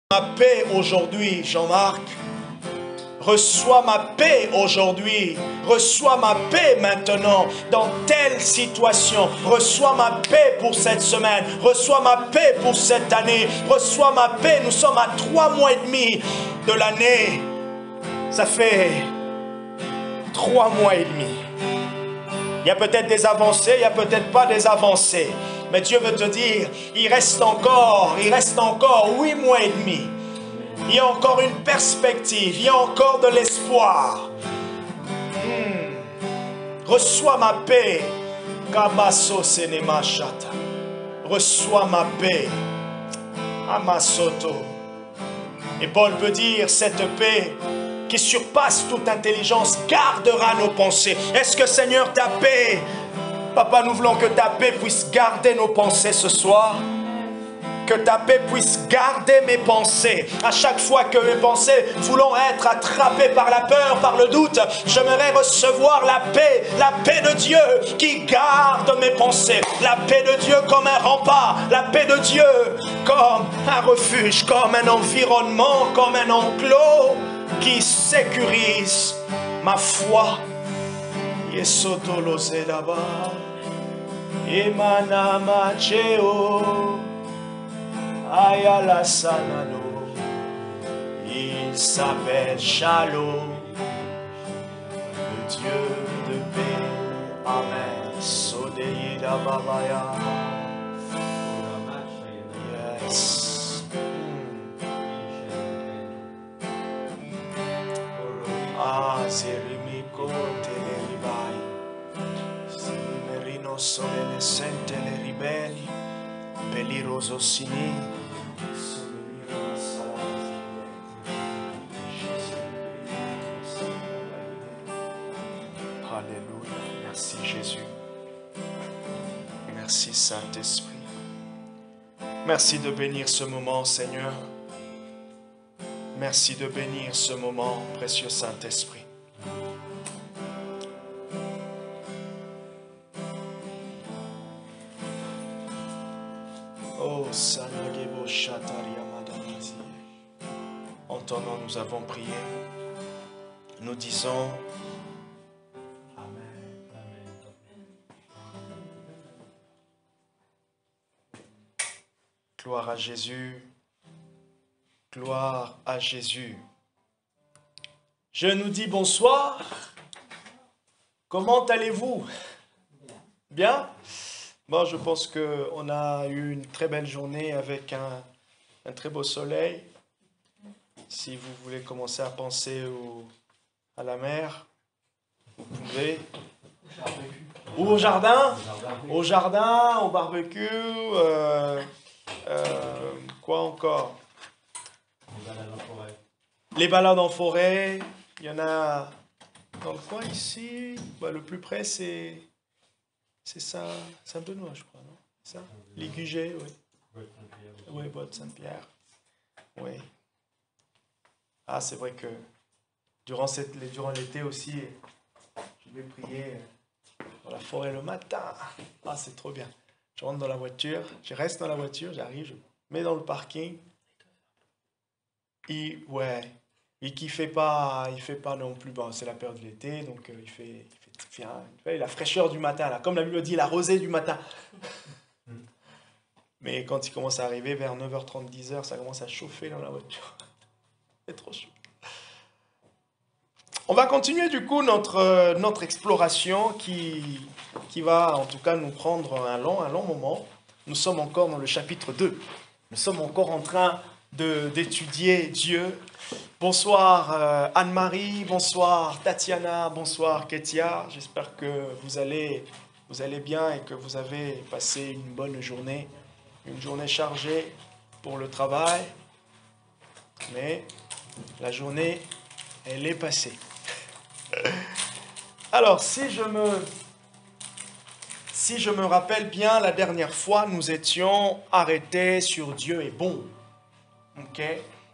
Ma paix aujourd'hui, Jean-Marc. Reçois ma paix aujourd'hui. Reçois ma paix maintenant dans telle situation. Reçois ma paix pour cette semaine. Reçois ma paix pour cette année. Reçois ma paix. Nous sommes à 3 mois et demi de l'année. Ça fait 3 mois et demi. Il y a peut-être des avancées, il n'y a peut-être pas des avancées. Mais Dieu veut te dire, il reste encore 8 mois et demi. Il y a encore une perspective, il y a encore de l'espoir. Reçois ma paix. Reçois ma paix. Amasoto. Et Paul peut dire, cette paix qui surpasse toute intelligence gardera nos pensées. Est-ce que Seigneur, ta paix, Papa, nous voulons que ta paix puisse garder nos pensées ce soir. Que ta paix puisse garder mes pensées. À chaque fois que mes pensées voulons être attrapées par la peur, par le doute, j'aimerais recevoir la paix de Dieu qui garde mes pensées. La paix de Dieu comme un rempart, la paix de Dieu comme un refuge, comme un environnement, comme un enclos qui sécurise ma foi. Yesotolose là-bas. Emanama Cheo. Ayala Sanano, il s'appelle Shalom, le Dieu de paix. Amen. Sodeida Babaya. Yes. Ah, Zerimiko Teleribai. Simerino Solene Sente le Ribelli. Peliroso Sini. Alléluia. Merci Jésus. Merci Saint-Esprit. Merci de bénir ce moment, Seigneur. Merci de bénir ce moment, précieux Saint-Esprit. Oh, Sanagebo Shataria Madamazi. Entendant, nous avons prié. Nous disons Amen. Gloire à Jésus. Gloire à Jésus. Je nous dis bonsoir. Comment allez-vous? Bien? Bon, je pense qu'on a eu une très belle journée avec un très beau soleil. Si vous voulez commencer à penser à la mer, vous pouvez. Ou au jardin. Au jardin, au barbecue. Quoi encore? Les balades en forêt. Il y en a dans le coin ici. Bah, le plus près, c'est Saint-Benoît, je crois, non? Ça? Ligugé, oui. Oui, Boîte-Saint-Pierre. Oui. Ah, c'est vrai que durant l'été aussi, je vais prier dans la forêt le matin. Ah, c'est trop bien. Je rentre dans la voiture, je reste dans la voiture, j'arrive, je mets dans le parking. Et qui fait pas non plus. Bon, c'est la période de l'été, donc il fait la fraîcheur du matin, là, comme la Bible dit, la rosée du matin. Mais quand il commence à arriver vers 9h30, 10h, ça commence à chauffer dans la voiture. C'est trop chaud. On va continuer du coup notre exploration qui va en tout cas nous prendre un long moment. Nous sommes encore dans le chapitre 2. Nous sommes encore en train d'étudier Dieu. Bonsoir Anne-Marie, bonsoir Tatiana, bonsoir Ketia. J'espère que vous allez bien et que vous avez passé une bonne journée. Une journée chargée pour le travail. Mais la journée, elle est passée. Alors, si je me rappelle bien, la dernière fois, nous étions arrêtés sur Dieu est bon. Ok?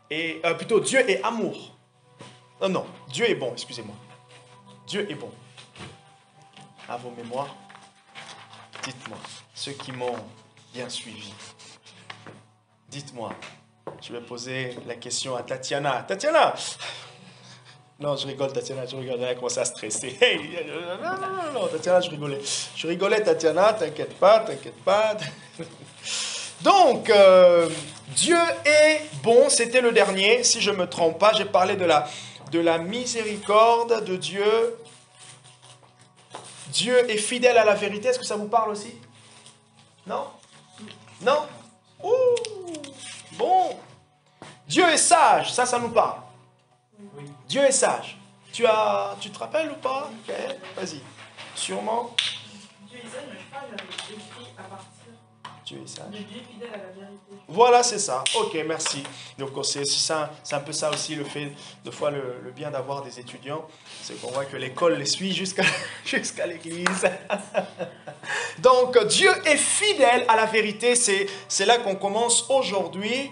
Et plutôt, Dieu est amour. Non, Dieu est bon, excusez-moi. Dieu est bon. À vos mémoires, dites-moi, ceux qui m'ont bien suivi, dites-moi, je vais poser la question à Tatiana. Tatiana! Non, je rigole, Tatiana, je rigole. Elle a commencé à stresser. Hey, non, Tatiana, je rigolais. Je rigolais, Tatiana, t'inquiète pas, t'inquiète pas. Donc, Dieu est bon, c'était le dernier, si je ne me trompe pas. J'ai parlé de la miséricorde de Dieu. Dieu est fidèle à la vérité. Est-ce que ça vous parle aussi? Non? Non? Ouh, bon. Dieu est sage, ça nous parle. Oui. Dieu est sage. Tu te rappelles ou pas? Ok, vas-y. Sûrement. Dieu est sage, mais je crois que j'avais écrit à partir. Dieu est sage. Mais Dieu est fidèle à la vérité. Voilà, c'est ça. Ok, merci. Donc, c'est un peu ça aussi, le fait, de fois, le bien d'avoir des étudiants, c'est qu'on voit que l'école les suit jusqu'à l'église. Donc, Dieu est fidèle à la vérité. C'est là qu'on commence aujourd'hui.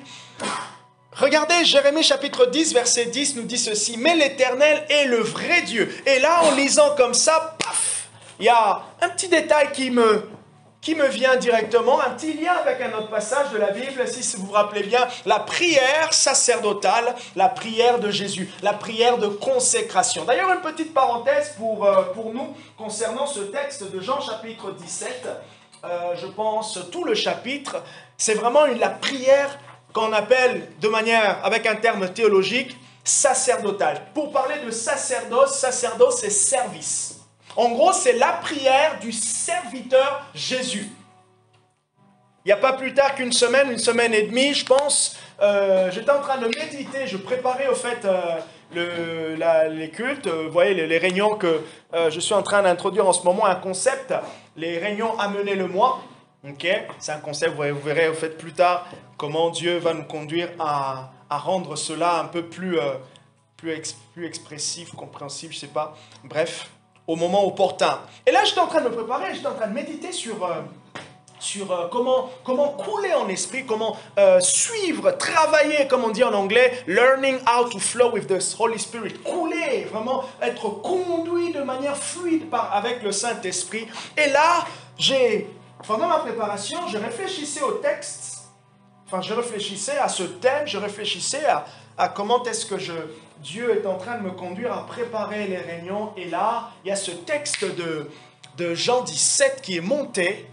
Regardez, Jérémie chapitre 10, verset 10 nous dit ceci. « Mais l'Éternel est le vrai Dieu. » Et là, en lisant comme ça, paf, il y a un petit détail qui me vient directement, un petit lien avec un autre passage de la Bible, si vous vous rappelez bien, la prière sacerdotale, la prière de Jésus, la prière de consécration. D'ailleurs, une petite parenthèse pour nous concernant ce texte de Jean chapitre 17, je pense tout le chapitre, c'est vraiment la prière qu'on appelle de manière, avec un terme théologique, sacerdotale. Pour parler de sacerdoce c'est service. En gros, c'est la prière du serviteur Jésus. Il n'y a pas plus tard qu'une semaine et demie, je pense, j'étais en train de méditer, je préparais au fait les cultes, vous voyez les réunions que je suis en train d'introduire en ce moment, un concept, les réunions Amenez-le-moi. Okay. C'est un concept, vous verrez au fait plus tard comment Dieu va nous conduire à rendre cela un peu plus expressif, compréhensible, je ne sais pas, bref, au moment opportun. Et là, j'étais en train de me préparer, j'étais en train de méditer sur comment couler en esprit, comment suivre, travailler, comme on dit en anglais, learning how to flow with the Holy Spirit. Couler, vraiment être conduit de manière fluide avec le Saint-Esprit. Et là, pendant ma préparation, je réfléchissais au texte, je réfléchissais à ce thème, je réfléchissais à comment est-ce que Dieu est en train de me conduire à préparer les réunions. Et là, il y a ce texte de Jean 17 qui est monté.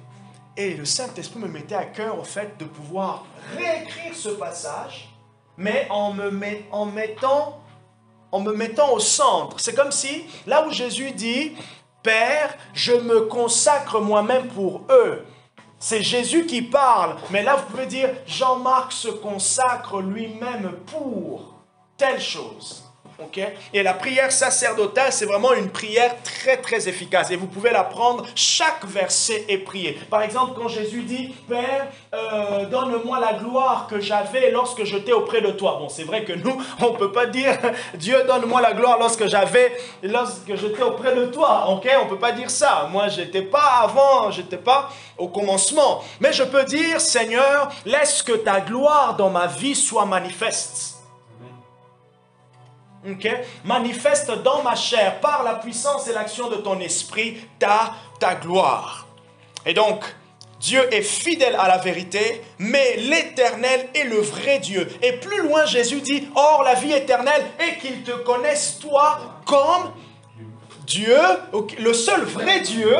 Et le Saint-Esprit me mettait à cœur, au fait, de pouvoir réécrire ce passage, mais en me mettant au centre. C'est comme si, là où Jésus dit, « Père, je me consacre moi-même pour eux », c'est Jésus qui parle, mais là vous pouvez dire, Jean-Marc se consacre lui-même pour telle chose. Okay? Et la prière sacerdotale, c'est vraiment une prière très très efficace. Et vous pouvez la prendre, chaque verset est prié. Par exemple, quand Jésus dit, « Père, donne-moi la gloire que j'avais lorsque j'étais auprès de toi. » Bon, c'est vrai que nous, on ne peut pas dire, « Dieu, donne-moi la gloire lorsque j'étais auprès de toi. » Okay? On ne peut pas dire ça. Moi, je n'étais pas au commencement. Mais je peux dire, « Seigneur, laisse que ta gloire dans ma vie soit manifeste. » Okay? Manifeste dans ma chair, par la puissance et l'action de ton esprit, ta gloire. Et donc, Dieu est fidèle à la vérité, mais l'Éternel est le vrai Dieu. Et plus loin, Jésus dit, or la vie éternelle est qu'ils te connaissent toi comme Dieu, le seul vrai Dieu,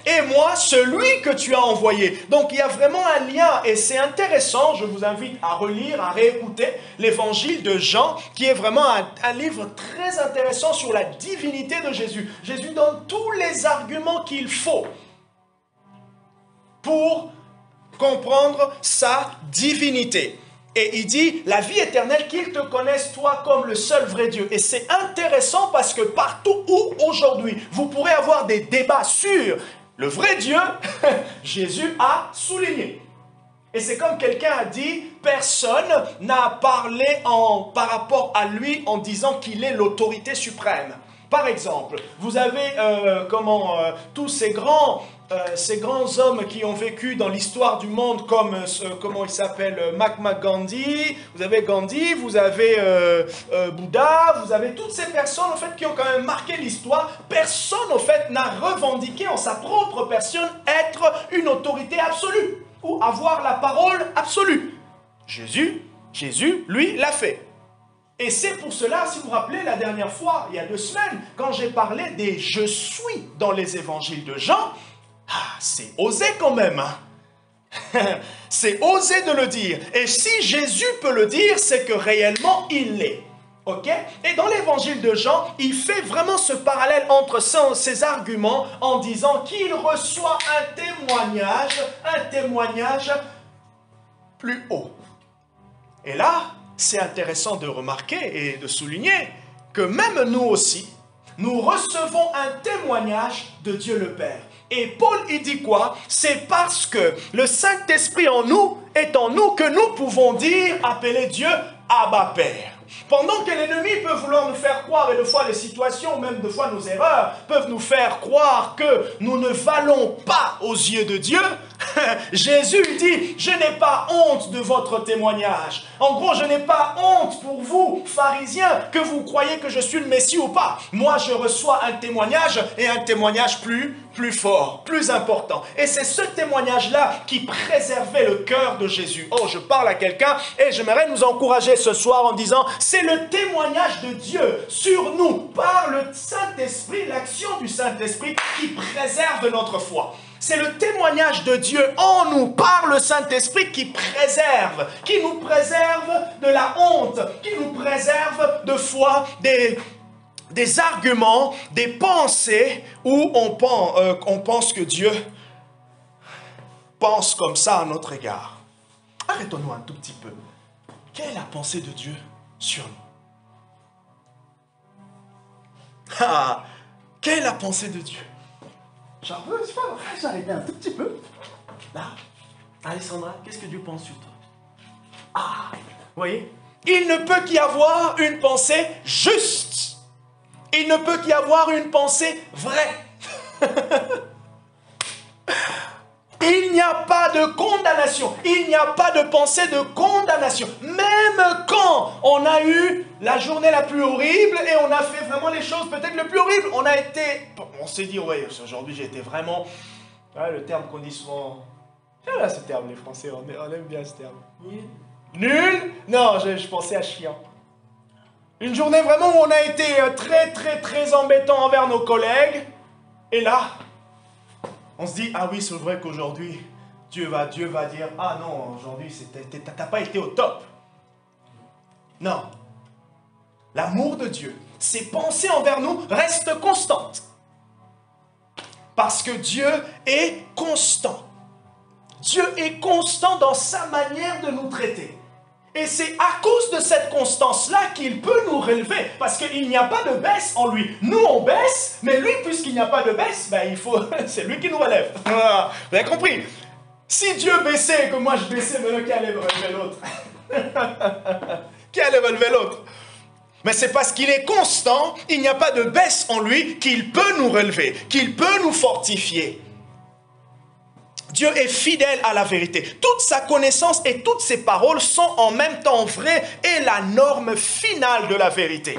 et moi, celui que tu as envoyé. Donc, il y a vraiment un lien, et c'est intéressant, je vous invite à relire, à réécouter l'évangile de Jean, qui est vraiment un livre très intéressant sur la divinité de Jésus. Jésus donne tous les arguments qu'il faut pour comprendre sa divinité. Et il dit, la vie éternelle, qu'ils te connaissent toi comme le seul vrai Dieu. Et c'est intéressant parce que partout où aujourd'hui, vous pourrez avoir des débats sur le vrai Dieu, Jésus a souligné. Et c'est comme quelqu'un a dit, personne n'a parlé par rapport à lui en disant qu'il est l'autorité suprême. Par exemple, vous avez tous ces grands hommes qui ont vécu dans l'histoire du monde comme, comment il s'appelle, Mahatma Gandhi, vous avez Gandhi, vous avez Bouddha, vous avez toutes ces personnes en fait, qui ont quand même marqué l'histoire. Personne en fait n'a revendiqué en sa propre personne être une autorité absolue ou avoir la parole absolue. Jésus Jésus, lui, l'a fait. Et c'est pour cela, si vous vous rappelez, la dernière fois, il y a 2 semaines, quand j'ai parlé des « je suis » dans les évangiles de Jean, c'est osé quand même, hein? C'est osé de le dire. Et si Jésus peut le dire, c'est que réellement, il l'est. Ok? Et dans l'évangile de Jean, il fait vraiment ce parallèle entre ces arguments en disant qu'il reçoit un témoignage plus haut. Et là, c'est intéressant de remarquer et de souligner que même nous aussi, nous recevons un témoignage de Dieu le Père. Et Paul, il dit quoi? C'est parce que le Saint-Esprit en nous est en nous que nous pouvons dire, appeler Dieu Abba Père. Pendant que l'ennemi peut vouloir nous faire croire, et de fois les situations, même de fois nos erreurs, peuvent nous faire croire que nous ne valons pas aux yeux de Dieu, Jésus dit, je n'ai pas honte de votre témoignage. En gros, je n'ai pas honte pour vous, pharisiens, que vous croyez que je suis le Messie ou pas. Moi, je reçois un témoignage, et un témoignage plus fort, plus important. Et c'est ce témoignage-là qui préservait le cœur de Jésus. Oh, je parle à quelqu'un, et j'aimerais nous encourager ce soir en disant, c'est le témoignage de Dieu sur nous, par le Saint-Esprit, l'action du Saint-Esprit qui préserve notre foi. C'est le témoignage de Dieu en nous, par le Saint-Esprit qui nous préserve de la honte, qui nous préserve de foi, des arguments, des pensées où on pense que Dieu pense comme ça à notre égard. Arrêtons-nous un tout petit peu. Quelle est la pensée de Dieu sur nous? Quelle est la pensée de Dieu? J'arrête un tout petit peu. Là, Alessandra, qu'est-ce que Dieu pense sur toi? Vous voyez? Il ne peut qu'y avoir une pensée juste. Il ne peut qu'y avoir une pensée vraie. Il n'y a pas de condamnation. Il n'y a pas de pensée de condamnation. Même quand on a eu la journée la plus horrible et on a fait vraiment les choses peut-être les plus horribles. On s'est dit, ouais, aujourd'hui j'ai été vraiment... le terme qu'on dit souvent... J'aime bien ce terme, les Français, on aime bien ce terme. Nul? Non, je pensais à chiant. Une journée vraiment où on a été très embêtant envers nos collègues. Et là... on se dit, ah oui, c'est vrai qu'aujourd'hui, Dieu va dire, ah non, aujourd'hui, t'as pas été au top. Non. L'amour de Dieu, ses pensées envers nous restent constantes. Parce que Dieu est constant. Dieu est constant dans sa manière de nous traiter. Et c'est à cause de cette constance-là qu'il peut nous relever. Parce qu'il n'y a pas de baisse en lui. Nous, on baisse, mais lui, puisqu'il n'y a pas de baisse, c'est lui qui nous relève. Vous avez compris? Si Dieu baissait et que moi je baissais, mais qui allait relever l'autre? Qui allait relever l'autre? Mais c'est parce qu'il est constant, il n'y a pas de baisse en lui, qu'il peut nous relever, qu'il peut nous fortifier. Dieu est fidèle à la vérité. Toute sa connaissance et toutes ses paroles sont en même temps vraies et la norme finale de la vérité.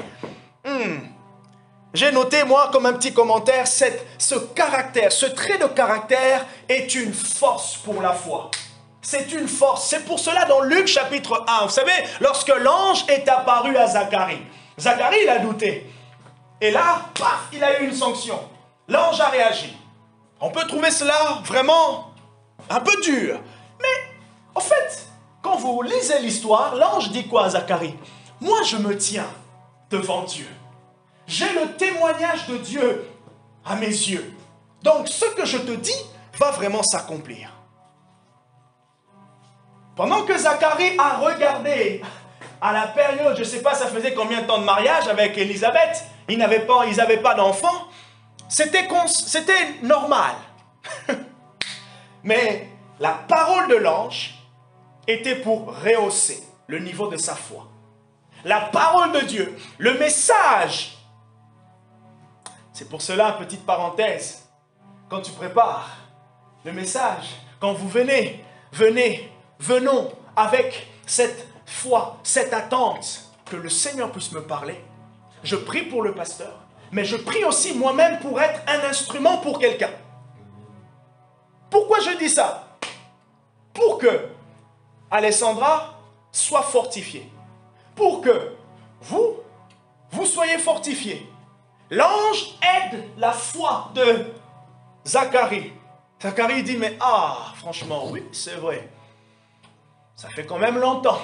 J'ai noté, moi, comme un petit commentaire, ce caractère, ce trait de caractère est une force pour la foi. C'est une force. C'est pour cela dans Luc chapitre 1, vous savez, lorsque l'ange est apparu à Zacharie, Zacharie, il a douté. Et là, paf, il a eu une sanction. L'ange a réagi. On peut trouver cela vraiment un peu dur. Mais, en fait, quand vous lisez l'histoire, l'ange dit quoi à Zacharie? Moi, je me tiens devant Dieu. J'ai le témoignage de Dieu à mes yeux. Donc, ce que je te dis va vraiment s'accomplir. Pendant que Zacharie a regardé à la période, je ne sais pas, ça faisait combien de temps de mariage avec Élisabeth, ils n'avaient pas d'enfants, c'était normal. Mais la parole de l'ange était pour rehausser le niveau de sa foi. La parole de Dieu, le message. C'est pour cela, petite parenthèse, quand tu prépares le message, quand vous venons avec cette foi, cette attente que le Seigneur puisse me parler. Je prie pour le pasteur, mais je prie aussi moi-même pour être un instrument pour quelqu'un. Pourquoi je dis ça? Pour que Alessandra soit fortifié. Pour que vous soyez fortifiés. L'ange aide la foi de Zacharie. Zacharie dit, mais franchement, oui, c'est vrai. Ça fait quand même longtemps.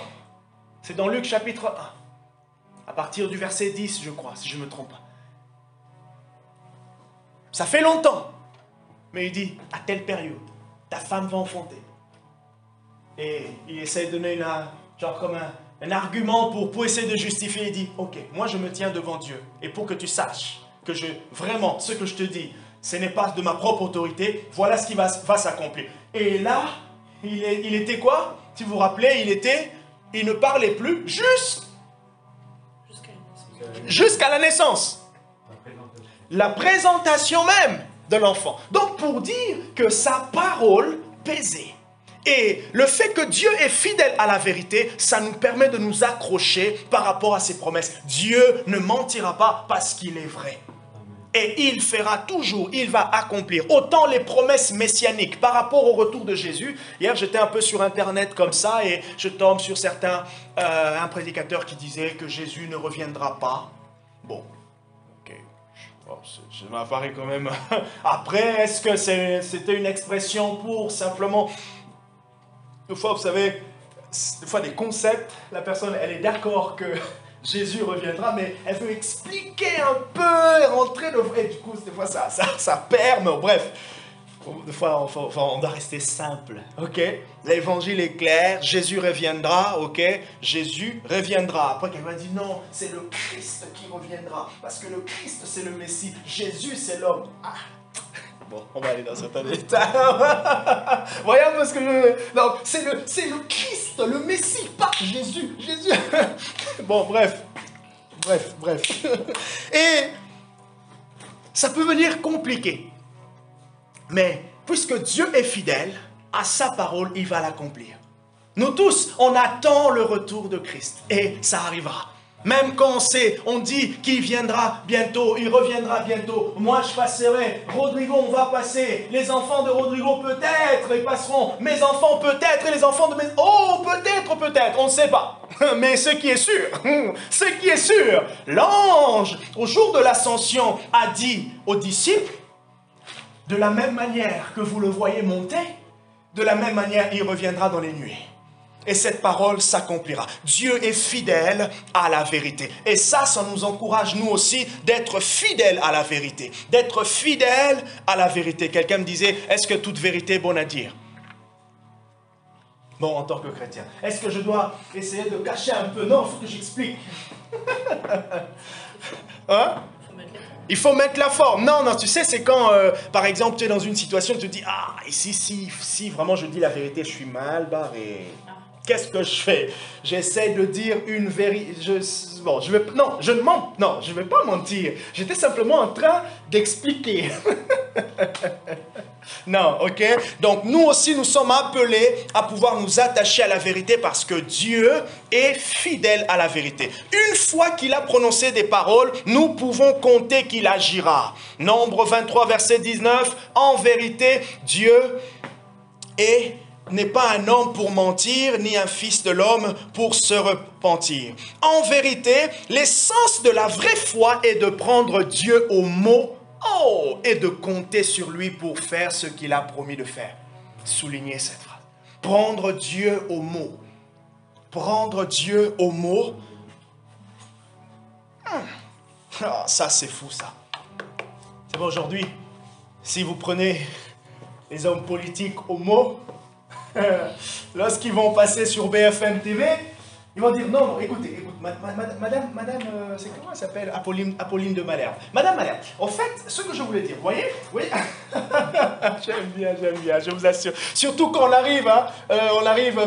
C'est dans Luc chapitre 1. À partir du verset 10, je crois, si je ne me trompe pas. Ça fait longtemps. Mais il dit, à telle période, ta femme va enfanter. Et il essaie de donner un argument pour essayer de justifier. Il dit, ok, moi je me tiens devant Dieu. Et pour que tu saches que vraiment, ce que je te dis, ce n'est pas de ma propre autorité, voilà ce qui va s'accomplir. Et là, il était quoi? Si vous vous rappelez, il ne parlait plus jusqu'à la naissance. La présentation même de l'enfant. Donc pour dire que sa parole pesait. Et le fait que Dieu est fidèle à la vérité, ça nous permet de nous accrocher par rapport à ses promesses. Dieu ne mentira pas parce qu'il est vrai. Et il fera toujours, il va accomplir. Autant les promesses messianiques par rapport au retour de Jésus. Hier, j'étais un peu sur Internet comme ça et je tombe sur un prédicateur qui disait que Jésus ne reviendra pas. Bon, ok. Bon, ça m'apparaît quand même. Après, est-ce que c'était une expression pour simplement... Des fois, vous savez, des fois des concepts, la personne, elle est d'accord que Jésus reviendra, mais elle veut expliquer un peu et rentrer le vrai. Du coup, des fois, ça perd, mais bref. Des fois, on doit rester simple, ok? L'évangile est clair, Jésus reviendra, ok? Jésus reviendra. Après, quelqu'un dit non, c'est le Christ qui reviendra, parce que le Christ, c'est le Messie. Jésus, c'est l'homme. Bon, on va aller dans certains détails. Voyez un peu ce que je... Non, c'est le Christ, le Messie, pas Jésus. Bon, bref. Et ça peut venir compliqué. Mais puisque Dieu est fidèle, à sa parole, il va l'accomplir. Nous tous, on attend le retour de Christ. Et ça arrivera. Même quand on dit qu'il viendra bientôt, il reviendra bientôt. Moi, je passerai. Rodrigo, on va passer. Les enfants de Rodrigo, peut-être, ils passeront. Mes enfants, peut-être. Et les enfants de mes... Oh, peut-être. On ne sait pas. Mais ce qui est sûr, l'ange, au jour de l'ascension, a dit aux disciples, de la même manière que vous le voyez monter, de la même manière, il reviendra dans les nuées. Et cette parole s'accomplira. Dieu est fidèle à la vérité. Et ça nous encourage, nous aussi, d'être fidèles à la vérité. D'être fidèles à la vérité. Quelqu'un me disait, est-ce que toute vérité est bonne à dire? Bon, en tant que chrétien. Est-ce que je dois essayer de cacher un peu? Non, il faut que j'explique. Hein? Il faut mettre la forme. Non, tu sais, c'est quand, par exemple, tu es dans une situation, tu te dis, ici, si vraiment je dis la vérité, je suis mal barré. Qu'est-ce que je fais? J'essaie de dire une vérité. Je ne vais pas mentir. J'étais simplement en train d'expliquer. Non, ok? Donc, nous aussi, nous sommes appelés à pouvoir nous attacher à la vérité parce que Dieu est fidèle à la vérité. Une fois qu'il a prononcé des paroles, nous pouvons compter qu'il agira. Nombre 23, verset 19. En vérité, Dieu n'est pas un homme pour mentir, ni un fils de l'homme pour se repentir. En vérité, l'essence de la vraie foi est de prendre Dieu au mot, et de compter sur lui pour faire ce qu'il a promis de faire. Soulignez cette phrase. Prendre Dieu au mot. Prendre Dieu au mot. Ça, c'est fou, ça. C'est bon, aujourd'hui, si vous prenez les hommes politiques au mot, lorsqu'ils vont passer sur BFM TV, ils vont dire non, écoutez, madame, c'est comment elle s'appelle? Apolline de Malherbe. Madame Malherbe, en fait, ce que je voulais dire, vous voyez? Oui. J'aime bien, je vous assure. Surtout quand on arrive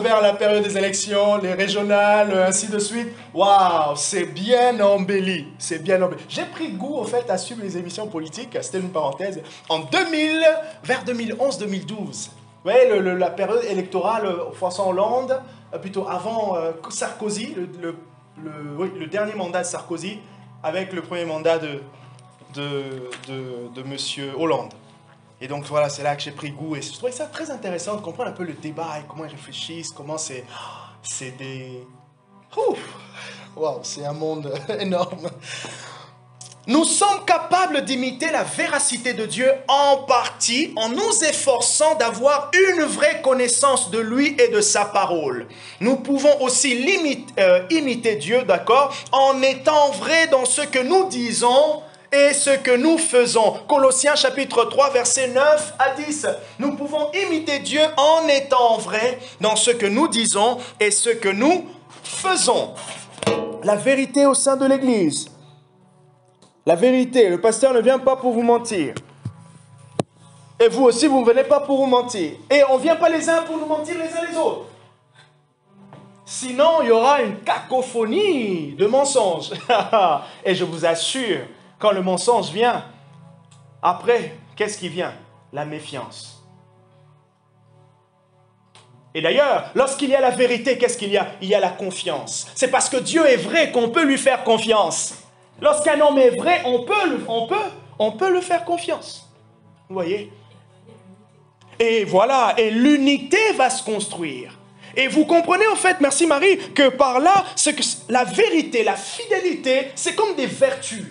vers la période des élections, les régionales, ainsi de suite. Waouh, c'est bien embelli. J'ai pris goût, en fait, à suivre les émissions politiques, c'était une parenthèse, vers 2011-2012. Vous voyez, la période électorale, François Hollande, plutôt avant Sarkozy, le dernier mandat de Sarkozy, avec le premier mandat de M. Hollande. Et donc voilà, c'est là que j'ai pris goût. Et je trouvais ça très intéressant de comprendre un peu le débat et comment ils réfléchissent, comment c'est... c'est des... Waouh, c'est un monde énorme. Nous sommes capables d'imiter la véracité de Dieu en partie en nous efforçant d'avoir une vraie connaissance de lui et de sa parole. Nous pouvons aussi imiter Dieu, d'accord, en étant vrais dans ce que nous disons et ce que nous faisons. Colossiens chapitre 3, versets 9 à 10. Nous pouvons imiter Dieu en étant vrais dans ce que nous disons et ce que nous faisons. La vérité au sein de l'Église. La vérité, le pasteur ne vient pas pour vous mentir. Et vous aussi, vous ne venez pas pour vous mentir. Et on ne vient pas les uns pour nous mentir les uns les autres. Sinon, il y aura une cacophonie de mensonges. Et je vous assure, quand le mensonge vient, après, qu'est-ce qui vient? La méfiance. Et d'ailleurs, lorsqu'il y a la vérité, qu'est-ce qu'il y a? Il y a la confiance. C'est parce que Dieu est vrai qu'on peut lui faire confiance. Lorsqu'un homme est vrai, on peut le faire confiance. Vous voyez? Et voilà, et l'unité va se construire. Et vous comprenez en fait, merci Marie, que par là, la vérité, la fidélité, c'est comme des vertus.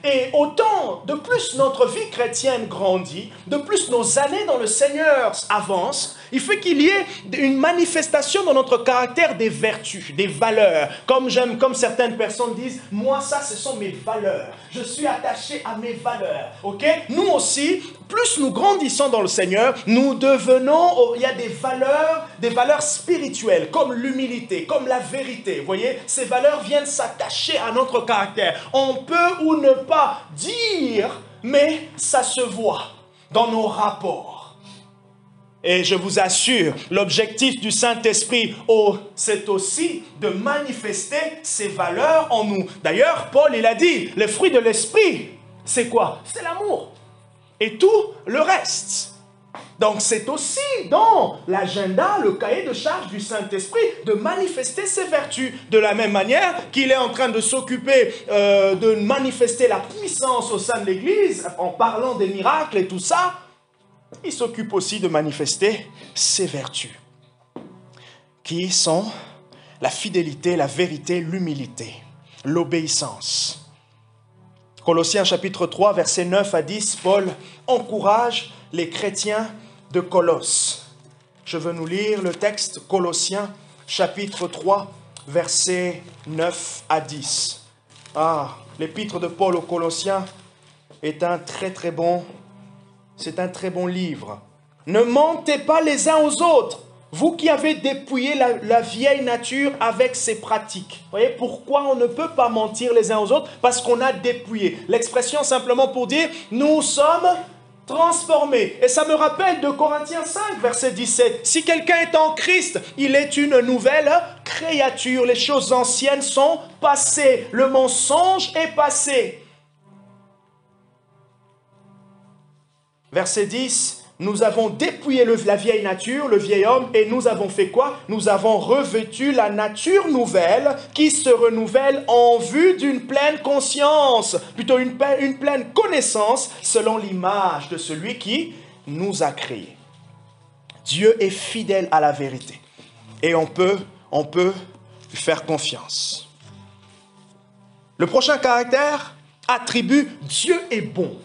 Et autant de plus notre vie chrétienne grandit, de plus nos années dans le Seigneur avancent, il faut qu'il y ait une manifestation dans notre caractère des vertus, des valeurs. Comme certaines personnes disent, moi ça ce sont mes valeurs. Je suis attaché à mes valeurs. Ok? Nous aussi, plus nous grandissons dans le Seigneur, nous devenons, il y a des valeurs spirituelles, comme l'humilité, comme la vérité. Vous voyez? Ces valeurs viennent s'attacher à notre caractère. On peut ou ne pas dire, mais ça se voit dans nos rapports. Et je vous assure, l'objectif du Saint-Esprit, c'est aussi de manifester ces valeurs en nous. D'ailleurs, Paul, il a dit, les fruits de l'Esprit, c'est quoi? C'est l'amour. Et tout le reste. Donc, c'est aussi dans l'agenda, le cahier de charge du Saint-Esprit, de manifester ses vertus. De la même manière qu'il est en train de s'occuper de manifester la puissance au sein de l'Église, en parlant des miracles et tout ça, il s'occupe aussi de manifester ses vertus, qui sont la fidélité, la vérité, l'humilité, l'obéissance. Colossiens chapitre 3, versets 9 à 10, Paul encourage les chrétiens de Colosse. Je veux nous lire le texte Colossiens chapitre 3, versets 9 à 10. L'épître de Paul aux Colossiens est un très très bon livre. Ne mentez pas les uns aux autres, vous qui avez dépouillé la vieille nature avec ses pratiques. Vous voyez pourquoi on ne peut pas mentir les uns aux autres? Parce qu'on a dépouillé. L'expression simplement pour dire, nous sommes transformés. Et ça me rappelle de Corinthiens 5, verset 17. Si quelqu'un est en Christ, il est une nouvelle créature. Les choses anciennes sont passées. Le mensonge est passé. Verset 10, nous avons dépouillé la vieille nature, le vieil homme, et nous avons fait quoi? Nous avons revêtu la nature nouvelle qui se renouvelle en vue d'une pleine conscience, plutôt une pleine connaissance selon l'image de celui qui nous a créés. Dieu est fidèle à la vérité et on peut lui faire confiance. Le prochain caractère, attribut, Dieu est bon.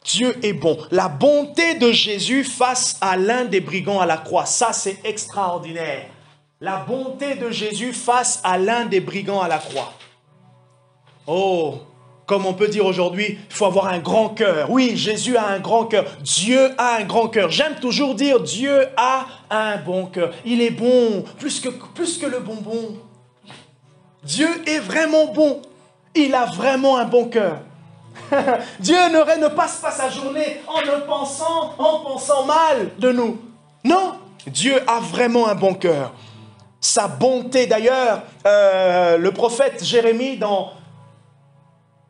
Dieu est bon. La bonté de Jésus face à l'un des brigands à la croix. Ça, c'est extraordinaire. La bonté de Jésus face à l'un des brigands à la croix. Oh, comme on peut dire aujourd'hui, il faut avoir un grand cœur. Oui, Jésus a un grand cœur. Dieu a un grand cœur. J'aime toujours dire Dieu a un bon cœur. Il est bon, plus que le bonbon. Dieu est vraiment bon. Il a vraiment un bon cœur. Dieu ne passe pas sa journée en pensant mal de nous. Non, Dieu a vraiment un bon cœur. Sa bonté d'ailleurs, le prophète Jérémie dans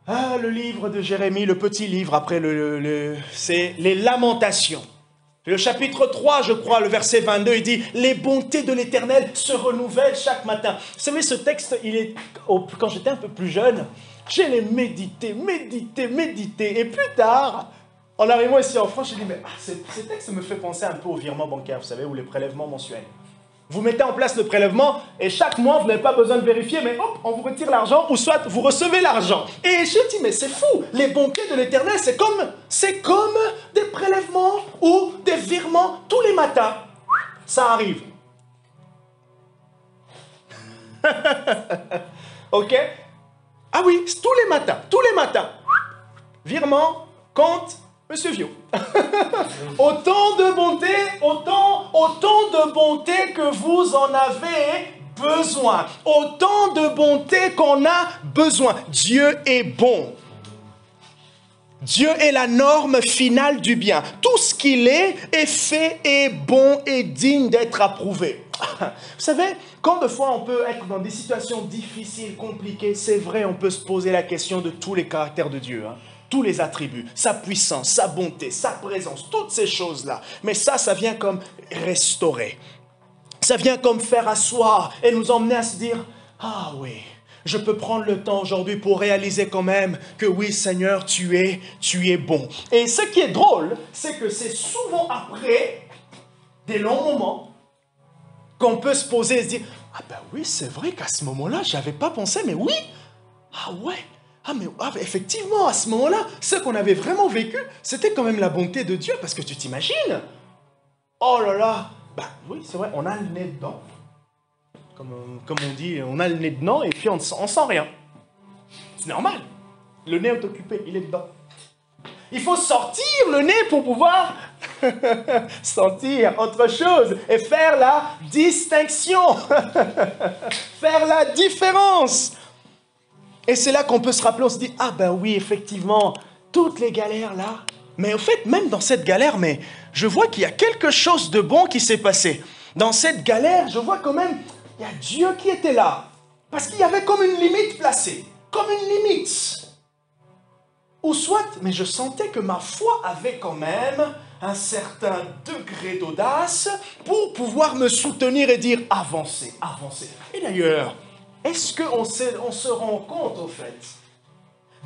le livre de Jérémie, le petit livre après c'est les Lamentations. Le chapitre 3, je crois, le verset 22, il dit « Les bontés de l'Éternel se renouvellent chaque matin ». Vous savez, ce texte, quand j'étais un peu plus jeune, j'ai les médité. Et plus tard, en arrivant ici en France, j'ai dit « Mais ce texte me fait penser un peu au virement bancaire, vous savez, ou les prélèvements mensuels. » Vous mettez en place le prélèvement et chaque mois, vous n'avez pas besoin de vérifier, mais hop, on vous retire l'argent ou soit vous recevez l'argent. Et je dis, mais c'est fou, les bontés de l'Éternel, c'est comme des prélèvements ou des virements tous les matins. Ça arrive. Ok? Ah oui, tous les matins. Virement, compte, Monsieur Viau. Autant de bonté que vous en avez besoin. Autant de bonté qu'on a besoin. Dieu est bon. Dieu est la norme finale du bien. Tout ce qu'il est fait, est bon et digne d'être approuvé. Vous savez, quand de fois on peut être dans des situations difficiles, compliquées, c'est vrai, on peut se poser la question de tous les caractères de Dieu. Tous les attributs, sa puissance, sa bonté, sa présence, toutes ces choses-là. Mais ça vient comme restaurer. Ça vient comme faire asseoir et nous emmener à se dire, ah oui, je peux prendre le temps aujourd'hui pour réaliser quand même que oui, Seigneur, tu es bon. Et ce qui est drôle, c'est que c'est souvent après des longs moments qu'on peut se poser et se dire, ah ben oui, c'est vrai qu'à ce moment-là, je n'avais pas pensé, mais oui, ah ouais. Effectivement, à ce moment-là, ce qu'on avait vraiment vécu, c'était quand même la bonté de Dieu, parce que tu t'imagines, oh là là, oui, c'est vrai, on a le nez dedans, comme on dit, on a le nez dedans, et puis on sent rien. C'est normal, le nez est occupé, il est dedans. Il faut sortir le nez pour pouvoir sentir autre chose, et faire la distinction, faire la différence. Et c'est là qu'on peut se rappeler, on se dit, ah ben oui, effectivement, toutes les galères là. Mais au fait, même dans cette galère, mais je vois qu'il y a quelque chose de bon qui s'est passé. Dans cette galère, je vois quand même, il y a Dieu qui était là. Parce qu'il y avait comme une limite placée, comme une limite. Ou soit, mais je sentais que ma foi avait quand même un certain degré d'audace pour pouvoir me soutenir et dire, avancez, avancez. Et d'ailleurs, est-ce qu'on se rend compte, au fait,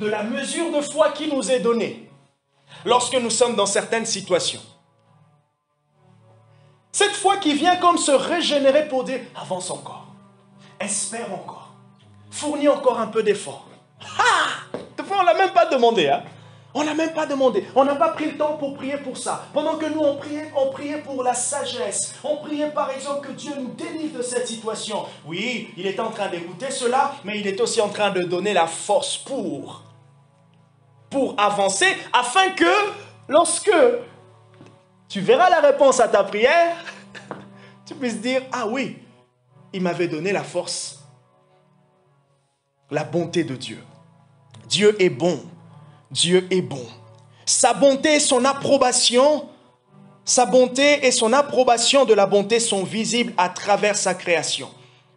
de la mesure de foi qui nous est donnée lorsque nous sommes dans certaines situations? Cette foi qui vient comme se régénérer pour dire, avance encore, espère encore, fournis encore un peu d'effort. Ah! Des fois, on ne l'a même pas demandé, hein? On n'a même pas demandé. On n'a pas pris le temps pour prier pour ça. Pendant que nous, on priait pour la sagesse. On priait par exemple que Dieu nous délivre de cette situation. Oui, il est en train d'écouter cela, mais il est aussi en train de donner la force pour avancer, afin que lorsque tu verras la réponse à ta prière, tu puisses dire, ah oui, il m'avait donné la force. La bonté de Dieu. Dieu est bon. Dieu est bon. Sa bonté et son approbation, de la bonté sont visibles à travers sa création.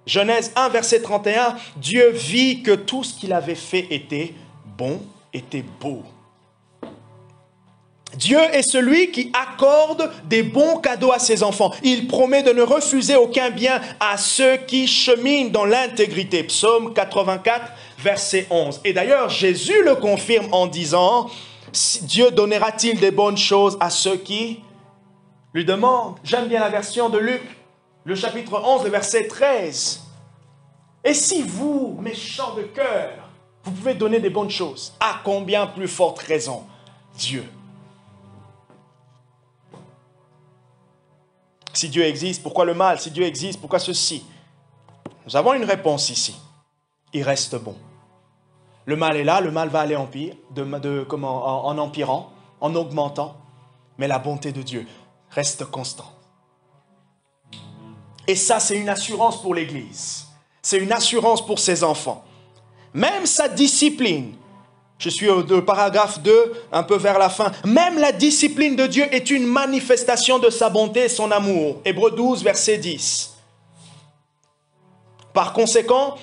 Genèse 1, verset 31, Dieu vit que tout ce qu'il avait fait était bon, était beau. Dieu est celui qui accorde des bons cadeaux à ses enfants. Il promet de ne refuser aucun bien à ceux qui cheminent dans l'intégrité. Psaume 84, verset 11. Et d'ailleurs, Jésus le confirme en disant, Dieu donnera-t-il des bonnes choses à ceux qui lui demandent? J'aime bien la version de Luc, le chapitre 11, le verset 13. Et si vous, méchants de cœur, vous pouvez donner des bonnes choses, à combien plus forte raison Dieu? Si Dieu existe, pourquoi le mal? Si Dieu existe, pourquoi ceci? Nous avons une réponse ici. Il reste bon. Le mal est là, le mal va aller en empirant, en augmentant. Mais la bonté de Dieu reste constante. Et ça, c'est une assurance pour l'Église. C'est une assurance pour ses enfants. Même sa discipline, je suis au paragraphe 2, un peu vers la fin. Même la discipline de Dieu est une manifestation de sa bonté et son amour. Hébreux 12, verset 10. Par conséquent,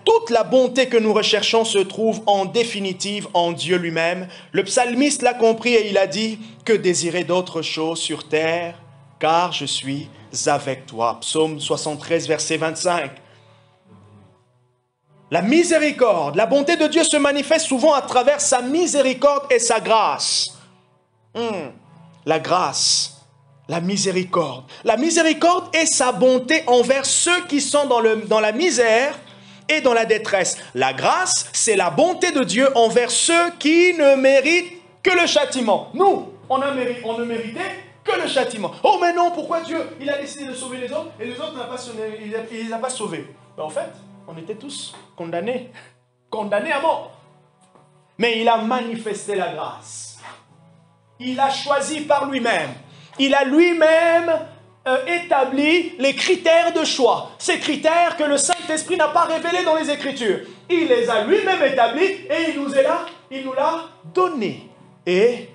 toute la bonté que nous recherchons se trouve en définitive en Dieu lui-même. Le psalmiste l'a compris et il a dit, « Que désirer d'autre chose sur terre, car je suis avec toi. » Psaume 73, verset 25. La miséricorde, la bonté de Dieu se manifeste souvent à travers sa miséricorde et sa grâce. La grâce. La miséricorde. La miséricorde est sa bonté envers ceux qui sont dans la misère et dans la détresse. La grâce, c'est la bonté de Dieu envers ceux qui ne méritent que le châtiment. Nous, on ne méritait que le châtiment. Oh mais non, pourquoi Dieu, il a décidé de sauver les autres et les autres, il ne les a pas sauvés. Ben, en fait, on était tous condamnés à mort. Mais il a manifesté la grâce. Il a choisi par lui-même. Il a lui-même établi les critères de choix. Ces critères que le Saint-Esprit n'a pas révélés dans les Écritures. Il les a lui-même établis et il nous l'a donné. Et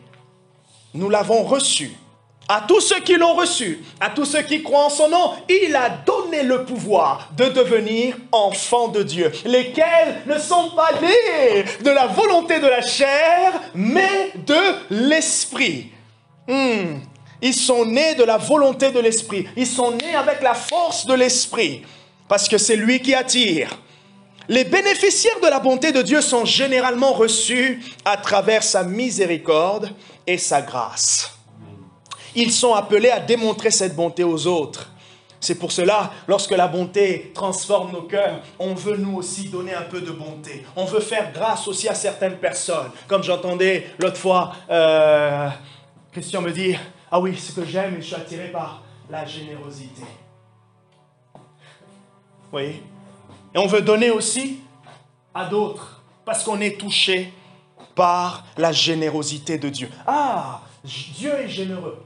nous l'avons reçu. À tous ceux qui l'ont reçu, à tous ceux qui croient en son nom, il a donné le pouvoir de devenir enfants de Dieu, lesquels ne sont pas nés de la volonté de la chair, mais de l'esprit. Ils sont nés de la volonté de l'esprit. Ils sont nés avec la force de l'esprit, parce que c'est lui qui attire. Les bénéficiaires de la bonté de Dieu sont généralement reçus à travers sa miséricorde et sa grâce. Ils sont appelés à démontrer cette bonté aux autres. C'est pour cela, lorsque la bonté transforme nos cœurs, on veut nous aussi donner un peu de bonté. On veut faire grâce aussi à certaines personnes. Comme j'entendais l'autre fois, Christian me dire, ah oui, ce que j'aime, et je suis attiré par la générosité. Vous voyez? Et on veut donner aussi à d'autres, parce qu'on est touché par la générosité de Dieu. Ah, Dieu est généreux.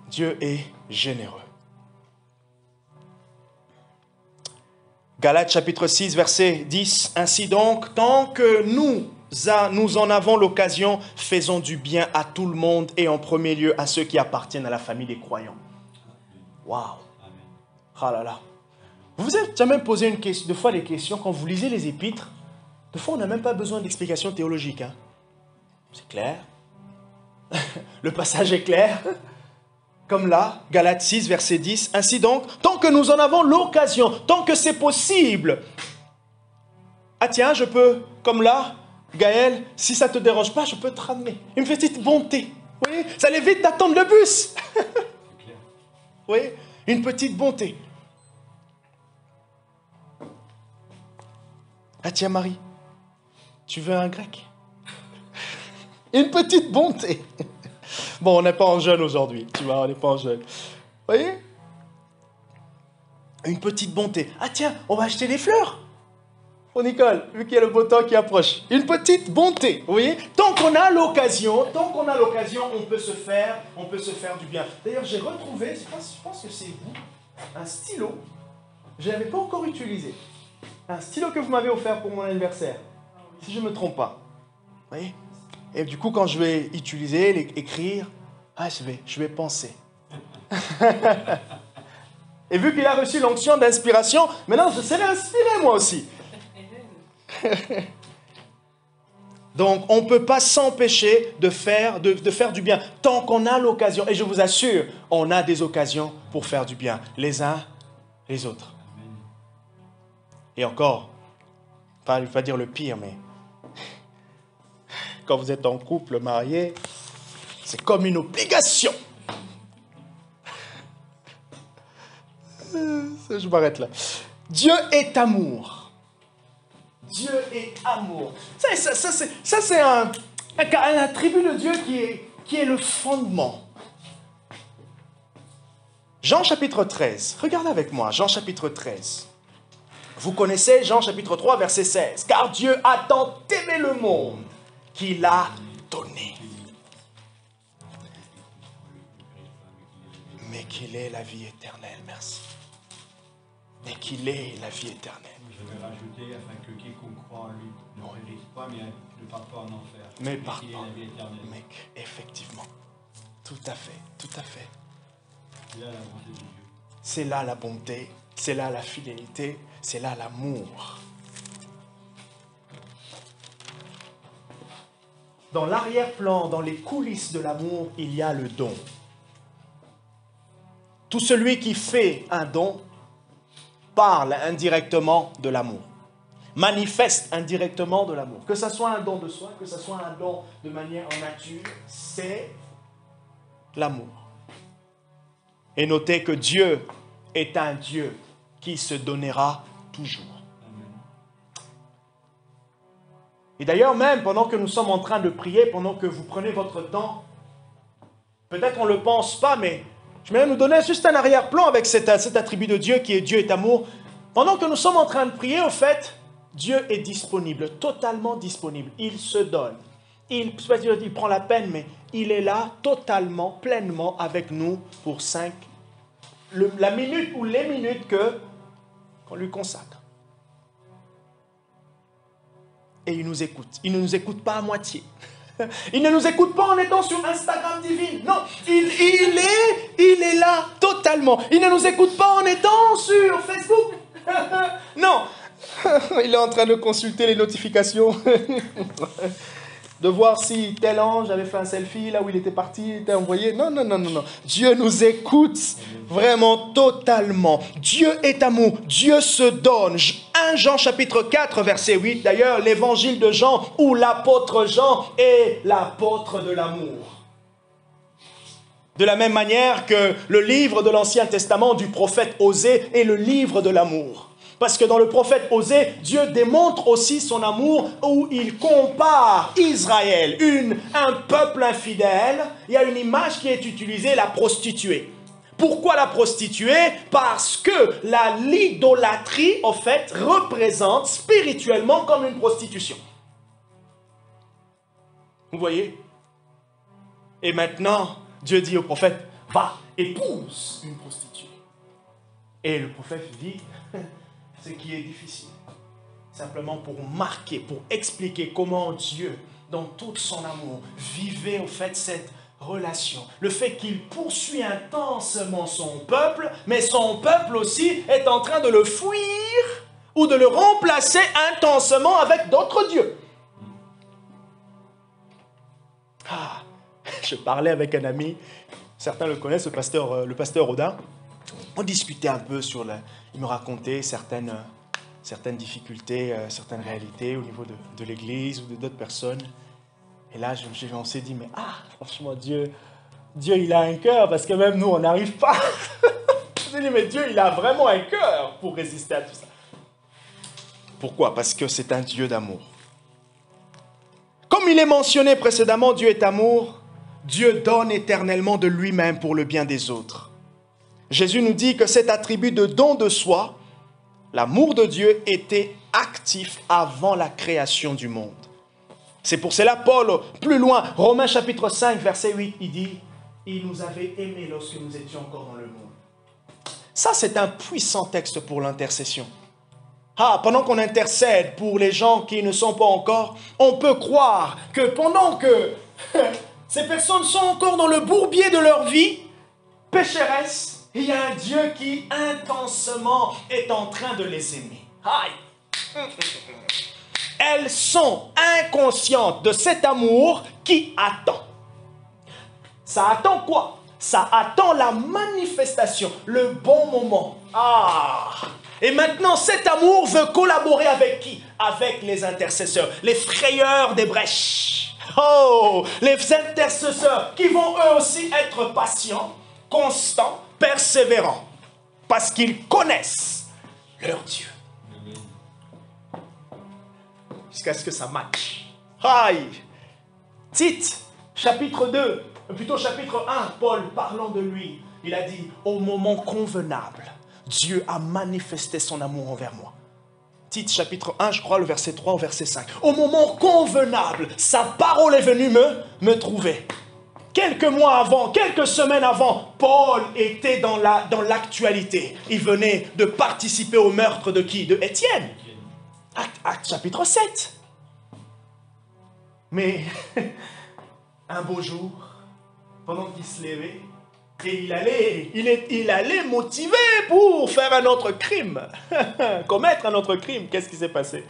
Dieu est généreux. Galates chapitre 6, verset 10. Ainsi donc, tant que nous en avons l'occasion, faisons du bien à tout le monde et en premier lieu à ceux qui appartiennent à la famille des croyants. Waouh! Ah là là! Vous vous êtes jamais posé deux fois les questions quand vous lisez les épîtres? Des fois, on n'a même pas besoin d'explications théologiques. Hein? C'est clair. Le passage est clair. Comme là, Galates 6, verset 10. Ainsi donc, tant que nous en avons l'occasion, tant que c'est possible. Ah tiens, je peux, comme là, Gaël, si ça ne te dérange pas, je peux te ramener une petite bonté. Vous voyez, ça l'évite d'attendre le bus. Vous voyez, une petite bonté. Ah tiens, Marie, tu veux un grec? Une petite bonté. Bon, on n'est pas en jeûne aujourd'hui, tu vois, on n'est pas en jeûne. Vous voyez? Une petite bonté. Ah tiens, on va acheter des fleurs. Oh Nicole, vu qu'il y a le beau temps qui approche. Une petite bonté, vous voyez? Tant qu'on a l'occasion, on peut se faire du bien. D'ailleurs, j'ai retrouvé, je pense que c'est vous, un stylo. Je ne l'avais pas encore utilisé. Un stylo que vous m'avez offert pour mon anniversaire. Si je ne me trompe pas. Vous voyez? Et du coup, quand je vais utiliser, écrire, je vais penser. Et vu qu'il a reçu l'onction d'inspiration, maintenant je serai inspiré moi aussi. Donc, on ne peut pas s'empêcher de faire du bien tant qu'on a l'occasion. Et je vous assure, on a des occasions pour faire du bien, les uns les autres. Et encore, je ne vais pas dire le pire, mais quand vous êtes en couple, marié, c'est comme une obligation. Je m'arrête là. Dieu est amour. Dieu est amour. Ça c'est un attribut de Dieu qui est le fondement. Jean chapitre 13. Regardez avec moi, Jean chapitre 13. Vous connaissez Jean chapitre 3, verset 16. Car Dieu a tant aimé le monde qu'il a donné. Mais qu'il est la vie éternelle, merci. Mais qu'il est la vie éternelle. Je vais rajouter, afin que quiconque croit en lui ne périsse pas, mais ne parte pas en enfer. Mais part qu'il est pas. la vie éternelle. Mais effectivement, tout à fait, tout à fait. C'est là la bonté de Dieu. C'est là la bonté, c'est là la fidélité, c'est là l'amour. Dans l'arrière-plan, dans les coulisses de l'amour, il y a le don. Tout celui qui fait un don parle indirectement de l'amour. manifeste indirectement de l'amour. Que ce soit un don de soi, que ce soit un don de manière en nature, c'est l'amour. Et notez que Dieu est un Dieu qui se donnera toujours. Et d'ailleurs même, pendant que nous sommes en train de prier, pendant que vous prenez votre temps, peut-être qu'on ne le pense pas, mais je vais nous donner juste un arrière-plan avec cet attribut de Dieu qui est Dieu est amour. Pendant que nous sommes en train de prier, au fait, Dieu est disponible, totalement disponible. Il se donne. Il prend la peine, mais il est là totalement, pleinement avec nous pour la minute ou les minutes qu'on lui consacre. Et il nous écoute. Il ne nous écoute pas à moitié. Il ne nous écoute pas en étant sur Instagram Divine. Non, il est là totalement. Il ne nous écoute pas en étant sur Facebook. Non, il est en train de consulter les notifications. De voir si tel ange avait fait un selfie là où il était parti, était envoyé. Non. Dieu nous écoute vraiment totalement. Dieu est amour. Dieu se donne. 1 Jean chapitre 4 verset 8. D'ailleurs, l'évangile de Jean où l'apôtre Jean est l'apôtre de l'amour. De la même manière que le livre de l'Ancien Testament du prophète Osée est le livre de l'amour. Parce que dans le prophète Osée, Dieu démontre aussi son amour où il compare Israël, un peuple infidèle. Il y a une image qui est utilisée, la prostituée. Pourquoi la prostituée? Parce que l'idolâtrie, en fait, représente spirituellement comme une prostitution. Vous voyez? Et maintenant, Dieu dit au prophète, va, épouse une prostituée. Et le prophète dit... ce qui est difficile, simplement pour marquer, pour expliquer comment Dieu, dans tout son amour, vivait au fait cette relation. Le fait qu'il poursuit intensément son peuple, mais son peuple aussi est en train de le fuir ou de le remplacer intensément avec d'autres dieux. Je parlais avec un ami, certains le connaissent, le pasteur Audin. On discutait un peu il me racontait certaines difficultés, certaines réalités au niveau de l'Église ou d'autres personnes. Et là, on s'est dit, mais franchement, Dieu, il a un cœur, parce que même nous, on n'arrive pas. Je me suis dit, mais Dieu, il a vraiment un cœur pour résister à tout ça. Pourquoi? Parce que c'est un Dieu d'amour. Comme il est mentionné précédemment, Dieu est amour. Dieu donne éternellement de lui-même pour le bien des autres. Jésus nous dit que cet attribut de don de soi, l'amour de Dieu, était actif avant la création du monde. C'est pour cela, Paul, plus loin, Romains chapitre 5, verset 8, il dit « Il nous avait aimés lorsque nous étions encore dans le monde. » Ça, c'est un puissant texte pour l'intercession. Pendant qu'on intercède pour les gens qui ne sont pas encore, on peut croire que pendant que ces personnes sont encore dans le bourbier de leur vie, pécheresses, il y a un Dieu qui intensément est en train de les aimer. Elles sont inconscientes de cet amour qui attend. Ça attend quoi? Ça attend la manifestation, le bon moment. Et maintenant, cet amour veut collaborer avec qui? Avec les intercesseurs, les frayeurs des brèches. Les intercesseurs qui vont eux aussi être patients, constants, persévérants, parce qu'ils connaissent leur Dieu. Jusqu'à ce que ça matche. Tite, chapitre 2, plutôt chapitre 1, Paul parlant de lui, il a dit, au moment convenable, Dieu a manifesté son amour envers moi. Tite, chapitre 1, je crois, le verset 3 au verset 5. Au moment convenable, sa parole est venue me trouver. Quelques mois avant, quelques semaines avant, Paul était dans l'actualité. Il venait de participer au meurtre de qui? De Étienne. Acte chapitre 7. Mais un beau jour, pendant qu'il se levait, et il allait motivé pour faire un autre crime, commettre un autre crime. Qu'est-ce qui s'est passé?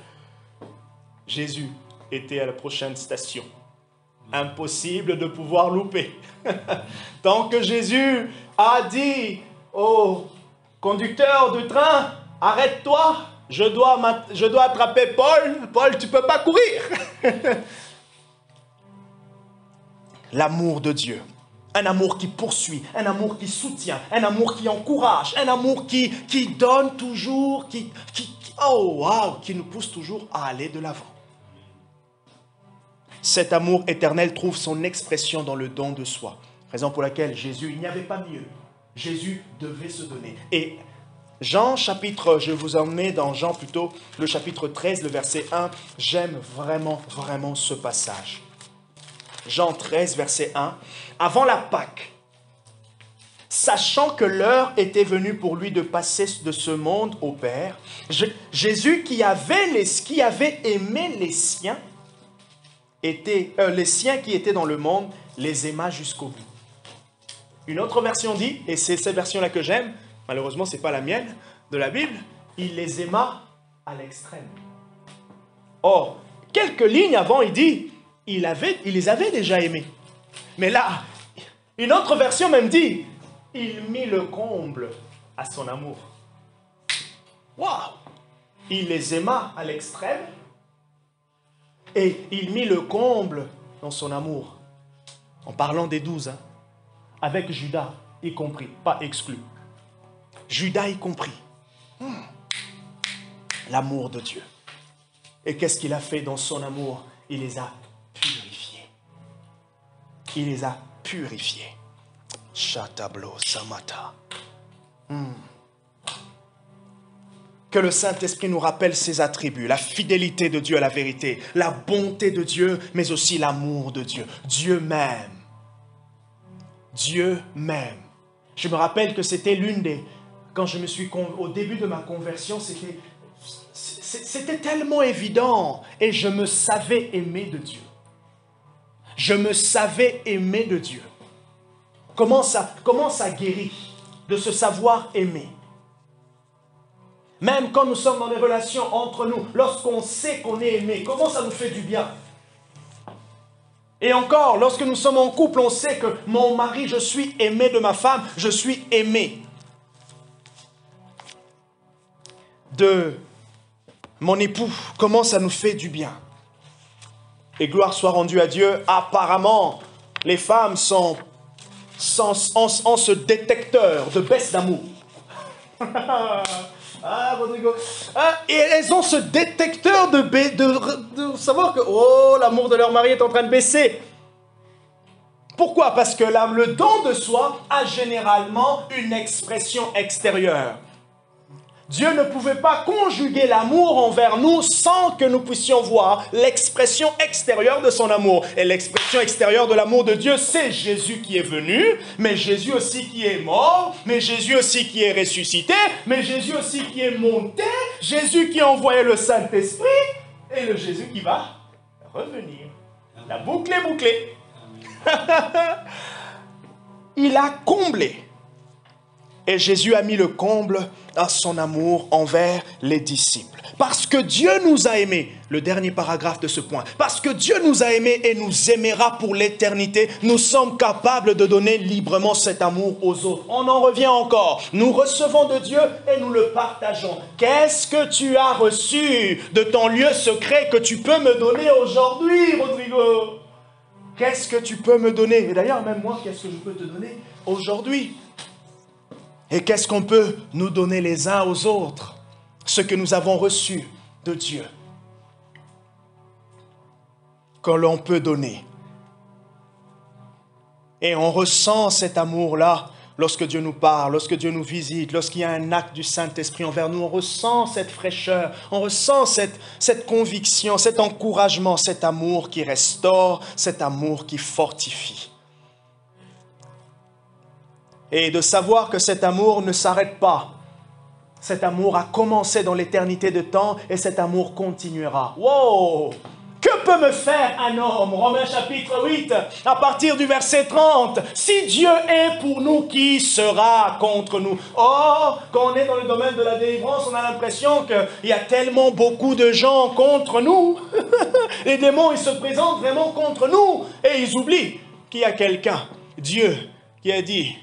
Jésus était à la prochaine station. Impossible de pouvoir louper. Tant que Jésus a dit au conducteur du train, arrête-toi, je dois attraper Paul. Paul, tu ne peux pas courir. L'amour de Dieu. Un amour qui poursuit, un amour qui soutient, un amour qui encourage, un amour qui donne toujours, qui nous pousse toujours à aller de l'avant. Cet amour éternel trouve son expression dans le don de soi. Raison pour laquelle Jésus, il n'y avait pas mieux. Jésus devait se donner. Et Jean chapitre, je vous emmène dans Jean plutôt, le chapitre 13, le verset 1. J'aime vraiment, vraiment ce passage. Jean 13, verset 1. Avant la Pâque, sachant que l'heure était venue pour lui de passer de ce monde au Père, Jésus qui avait aimé les siens, les siens qui étaient dans le monde, les aima jusqu'au bout. Une autre version dit, et c'est cette version-là que j'aime, malheureusement ce n'est pas la mienne, de la Bible, il les aima à l'extrême. Or, quelques lignes avant, il dit, il les avait déjà aimés. Mais là, une autre version même dit, il mit le comble à son amour. Waouh! Il les aima à l'extrême et il mit le comble dans son amour. En parlant des 12, hein, avec Judas y compris, pas exclu. Judas y compris. L'amour de Dieu. Et qu'est-ce qu'il a fait dans son amour? Il les a purifiés. Il les a purifiés. Shatablo Samata. Que le Saint-Esprit nous rappelle ses attributs, la fidélité de Dieu à la vérité, la bonté de Dieu, mais aussi l'amour de Dieu. Dieu m'aime. Dieu m'aime. Je me rappelle que c'était l'une des... Quand je me suis... Au début de ma conversion, c'était tellement évident. Et je me savais aimer de Dieu. Je me savais aimer de Dieu. Comment ça guérit de se savoir aimer? Même quand nous sommes dans des relations entre nous, lorsqu'on sait qu'on est aimé, comment ça nous fait du bien? Et encore, lorsque nous sommes en couple, on sait que mon mari, je suis aimé de ma femme, je suis aimé de mon époux. Comment ça nous fait du bien? Et gloire soit rendue à Dieu. Apparemment, les femmes ont ce détecteur de baisse d'amour. Ah, Rodrigo. Ah, et elles ont ce détecteur de savoir que l'amour de leur mari est en train de baisser. Pourquoi? Parce que le don de soi a généralement une expression extérieure. Dieu ne pouvait pas conjuguer l'amour envers nous sans que nous puissions voir l'expression extérieure de son amour. Et l'expression extérieure de l'amour de Dieu, c'est Jésus qui est venu, mais Jésus aussi qui est mort, mais Jésus aussi qui est ressuscité, mais Jésus aussi qui est monté, Jésus qui a envoyé le Saint-Esprit, et le Jésus qui va revenir. La boucle est bouclée. Il a comblé. Et Jésus a mis le comble à son amour envers les disciples. Parce que Dieu nous a aimés, le dernier paragraphe de ce point, parce que Dieu nous a aimés et nous aimera pour l'éternité, nous sommes capables de donner librement cet amour aux autres. On en revient encore. Nous recevons de Dieu et nous le partageons. Qu'est-ce que tu as reçu de ton lieu secret que tu peux me donner aujourd'hui, Rodrigo? Qu'est-ce que tu peux me donner? Et d'ailleurs, même moi, qu'est-ce que je peux te donner aujourd'hui? Et qu'est-ce qu'on peut nous donner les uns aux autres? Ce que nous avons reçu de Dieu. Que l'on peut donner. Et on ressent cet amour-là lorsque Dieu nous parle, lorsque Dieu nous visite, lorsqu'il y a un acte du Saint-Esprit envers nous. On ressent cette fraîcheur, on ressent cette conviction, cet encouragement, cet amour qui restaure, cet amour qui fortifie. Et de savoir que cet amour ne s'arrête pas. Cet amour a commencé dans l'éternité de temps et cet amour continuera. Wow! Que peut me faire un homme? Romains chapitre 8, à partir du verset 30. Si Dieu est pour nous, qui sera contre nous? Oh, quand on est dans le domaine de la délivrance, on a l'impression qu'il y a tellement beaucoup de gens contre nous. Les démons, ils se présentent vraiment contre nous. Et ils oublient qu'il y a quelqu'un, Dieu, qui a dit...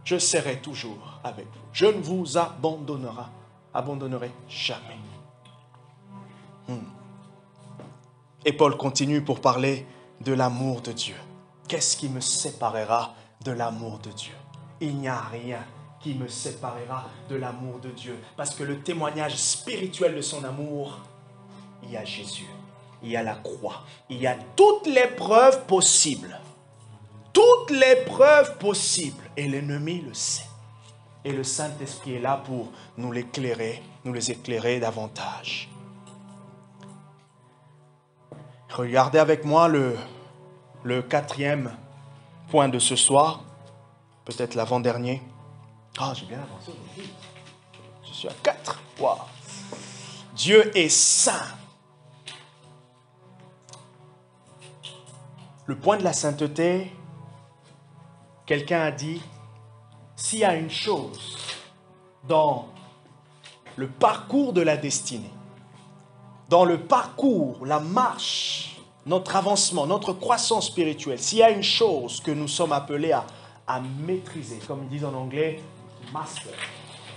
Je serai toujours avec vous. Je ne vous abandonnerai abandonnerai jamais. Et Paul continue pour parler de l'amour de Dieu. Qu'est-ce qui me séparera de l'amour de Dieu? Il n'y a rien qui me séparera de l'amour de Dieu. Parce que le témoignage spirituel de son amour, il y a Jésus, il y a la croix, il y a toutes les preuves possibles. Toutes les preuves possibles. Et l'ennemi le sait. Et le Saint-Esprit est là pour nous l'éclairer, nous les éclairer davantage. Regardez avec moi le quatrième point de ce soir. Peut-être l'avant-dernier. Ah, j'ai bien avancé aujourd'hui. Je suis à 4. Wow. Dieu est saint. Le point de la sainteté, quelqu'un a dit, s'il y a une chose dans le parcours de la destinée, dans le parcours, la marche, notre avancement, notre croissance spirituelle, s'il y a une chose que nous sommes appelés à maîtriser, comme ils disent en anglais, master,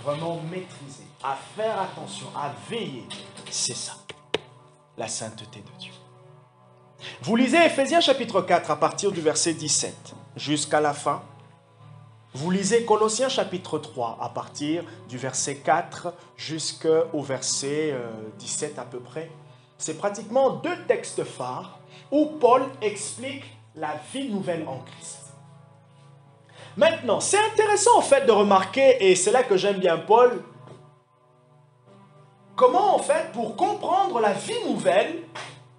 vraiment maîtriser, à faire attention, à veiller, c'est ça, la sainteté de Dieu. Vous lisez Éphésiens chapitre 4 à partir du verset 17 jusqu'à la fin. Vous lisez Colossiens chapitre 3 à partir du verset 4 jusqu'au verset 17 à peu près. C'est pratiquement 2 textes phares où Paul explique la vie nouvelle en Christ. Maintenant, c'est intéressant en fait de remarquer, et c'est là que j'aime bien Paul, comment en fait pour comprendre la vie nouvelle,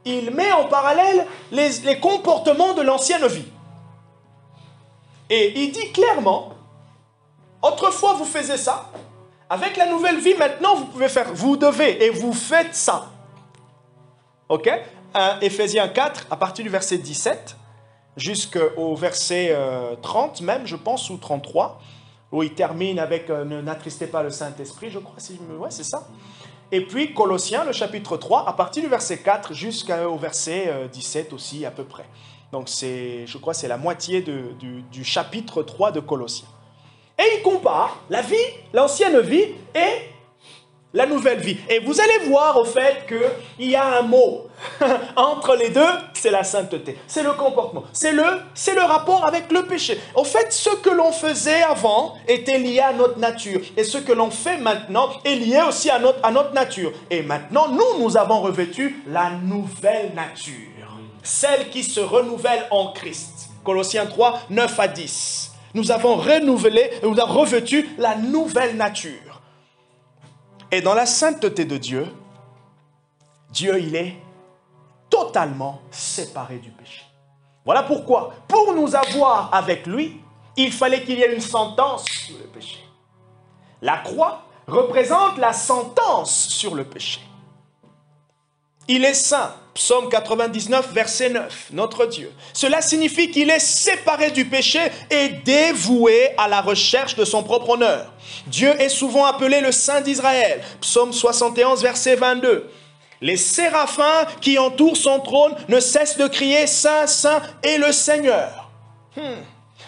il met en parallèle les comportements de l'ancienne vie. Et il dit clairement, autrefois vous faisiez ça, avec la nouvelle vie, maintenant vous pouvez faire, vous devez et vous faites ça. Ok? Éphésiens 4, à partir du verset 17, jusqu'au verset 30 même, je pense, ou 33, où il termine avec ne n'attristez pas le Saint-Esprit, je crois, ouais, c'est ça. Et puis Colossiens, le chapitre 3, à partir du verset 4 jusqu'au verset 17 aussi, à peu près. Donc, je crois que c'est la moitié du chapitre 3 de Colossiens. Et il compare la vie, l'ancienne vie et la nouvelle vie. Et vous allez voir au fait qu'il y a un mot entre les deux, c'est la sainteté, c'est le comportement, c'est le rapport avec le péché. Au fait, ce que l'on faisait avant était lié à notre nature. Et ce que l'on fait maintenant est lié aussi à notre nature. Et maintenant, nous avons revêtu la nouvelle nature. Celle qui se renouvelle en Christ. Colossiens 3, 9 à 10. Nous avons revêtu la nouvelle nature. Et dans la sainteté de Dieu, Dieu, il est totalement séparé du péché. Voilà pourquoi, pour nous avoir avec lui, il fallait qu'il y ait une sentence sur le péché. La croix représente la sentence sur le péché. Il est saint. Psaume 99, verset 9, notre Dieu. Cela signifie qu'il est séparé du péché et dévoué à la recherche de son propre honneur. Dieu est souvent appelé le Saint d'Israël. Psaume 71, verset 22. Les séraphins qui entourent son trône ne cessent de crier « Saint, Saint est le Seigneur ».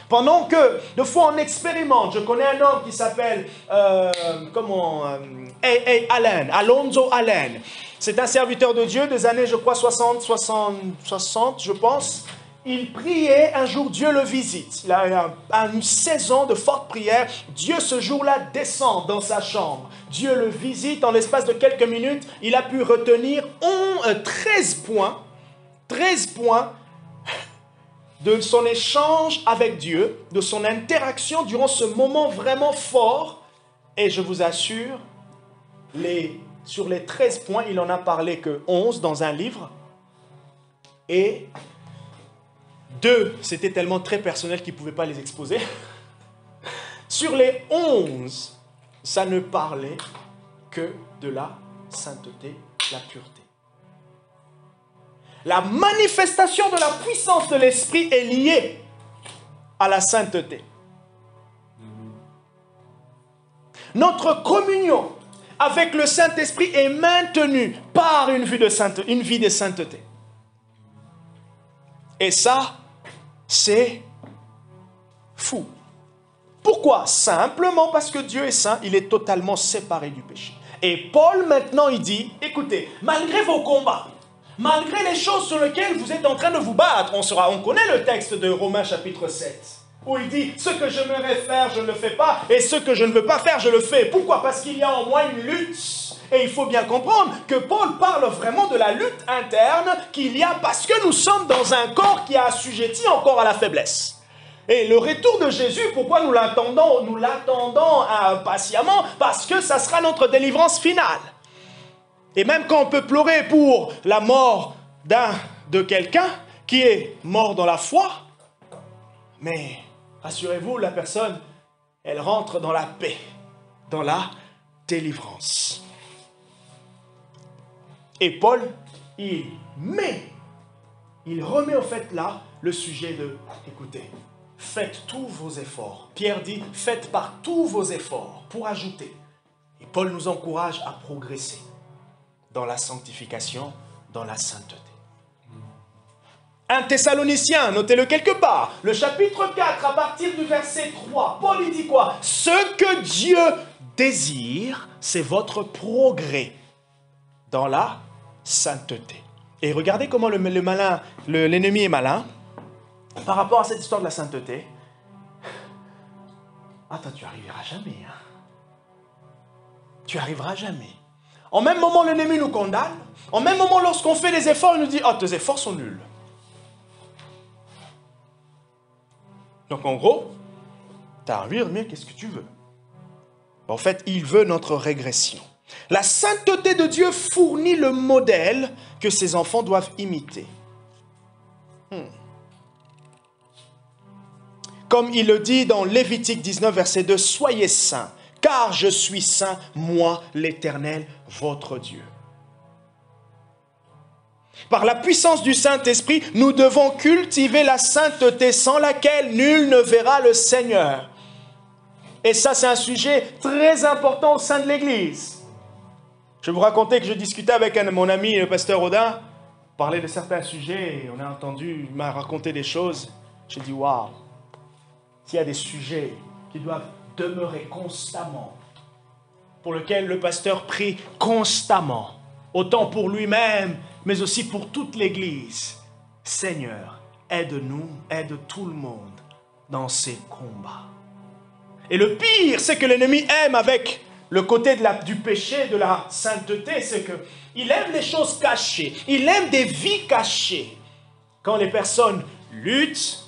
Pendant que, de fois, on expérimente. Je connais un homme qui s'appelle, Alonzo Allen. C'est un serviteur de Dieu des années, je crois, 60, je pense. Il priait, un jour, Dieu le visite. Il a une saison de forte prière. Dieu, ce jour-là, descend dans sa chambre. Dieu le visite. En l'espace de quelques minutes, il a pu retenir 13 points de son échange avec Dieu, de son interaction durant ce moment vraiment fort. Et je vous assure, sur les 13 points, il n'en a parlé que 11 dans un livre. Et 2, c'était tellement très personnel qu'il ne pouvait pas les exposer. Sur les 11, ça ne parlait que de la sainteté, la pureté. La manifestation de la puissance de l'Esprit est liée à la sainteté. Notre communion avec le Saint-Esprit est maintenue par une vie de sainteté. Et ça, c'est fou. Pourquoi? Simplement parce que Dieu est saint, il est totalement séparé du péché. Et Paul maintenant il dit, écoutez, malgré vos combats, malgré les choses sur lesquelles vous êtes en train de vous battre, on connaît le texte de Romains chapitre 7, où il dit, ce que j'aimerais faire, je ne le fais pas, et ce que je ne veux pas faire, je le fais. Pourquoi? Parce qu'il y a en moi une lutte. Et il faut bien comprendre que Paul parle vraiment de la lutte interne qu'il y a parce que nous sommes dans un corps qui est assujetti encore à la faiblesse. Et le retour de Jésus, pourquoi nous l'attendons? Nous l'attendons patiemment parce que ça sera notre délivrance finale. Et même quand on peut pleurer pour la mort de quelqu'un qui est mort dans la foi, mais rassurez-vous, la personne, elle rentre dans la paix, dans la délivrance. Et Paul, il remet au fait là le sujet de, écoutez, faites tous vos efforts. Pierre dit, faites par tous vos efforts pour ajouter. Et Paul nous encourage à progresser dans la sanctification, dans la sainteté. 1 Thessaloniciens, notez-le quelque part, le chapitre 4, à partir du verset 3, Paul il dit quoi? Ce que Dieu désire, c'est votre progrès dans la sainteté. Et regardez comment l'ennemi est malin par rapport à cette histoire de la sainteté. Toi, tu arriveras jamais. Tu arriveras jamais. En même moment, l'ennemi nous condamne. En même moment, lorsqu'on fait des efforts, il nous dit, tes efforts sont nuls. Donc en gros, tu as envie de dire, qu'est-ce que tu veux? En fait, il veut notre régression. La sainteté de Dieu fournit le modèle que ses enfants doivent imiter. Comme il le dit dans Lévitique 19, verset 2, « Soyez saints, car je suis saint, moi l'Éternel, votre Dieu. » Par la puissance du Saint-Esprit, nous devons cultiver la sainteté sans laquelle nul ne verra le Seigneur. Et ça, c'est un sujet très important au sein de l'Église. Je vais vous raconter que je discutais avec mon ami, le pasteur Audin, parler de certains sujets, et on a entendu, il m'a raconté des choses. J'ai dit, waouh, s'il y a des sujets qui doivent demeurer constamment, pour lesquels le pasteur prie constamment, autant pour lui-même, mais aussi pour toute l'Église. Seigneur, aide-nous, aide tout le monde dans ces combats. Et le pire, c'est que l'ennemi aime avec le côté du péché, de la sainteté, c'est qu'il aime les choses cachées. Il aime des vies cachées. Quand les personnes luttent,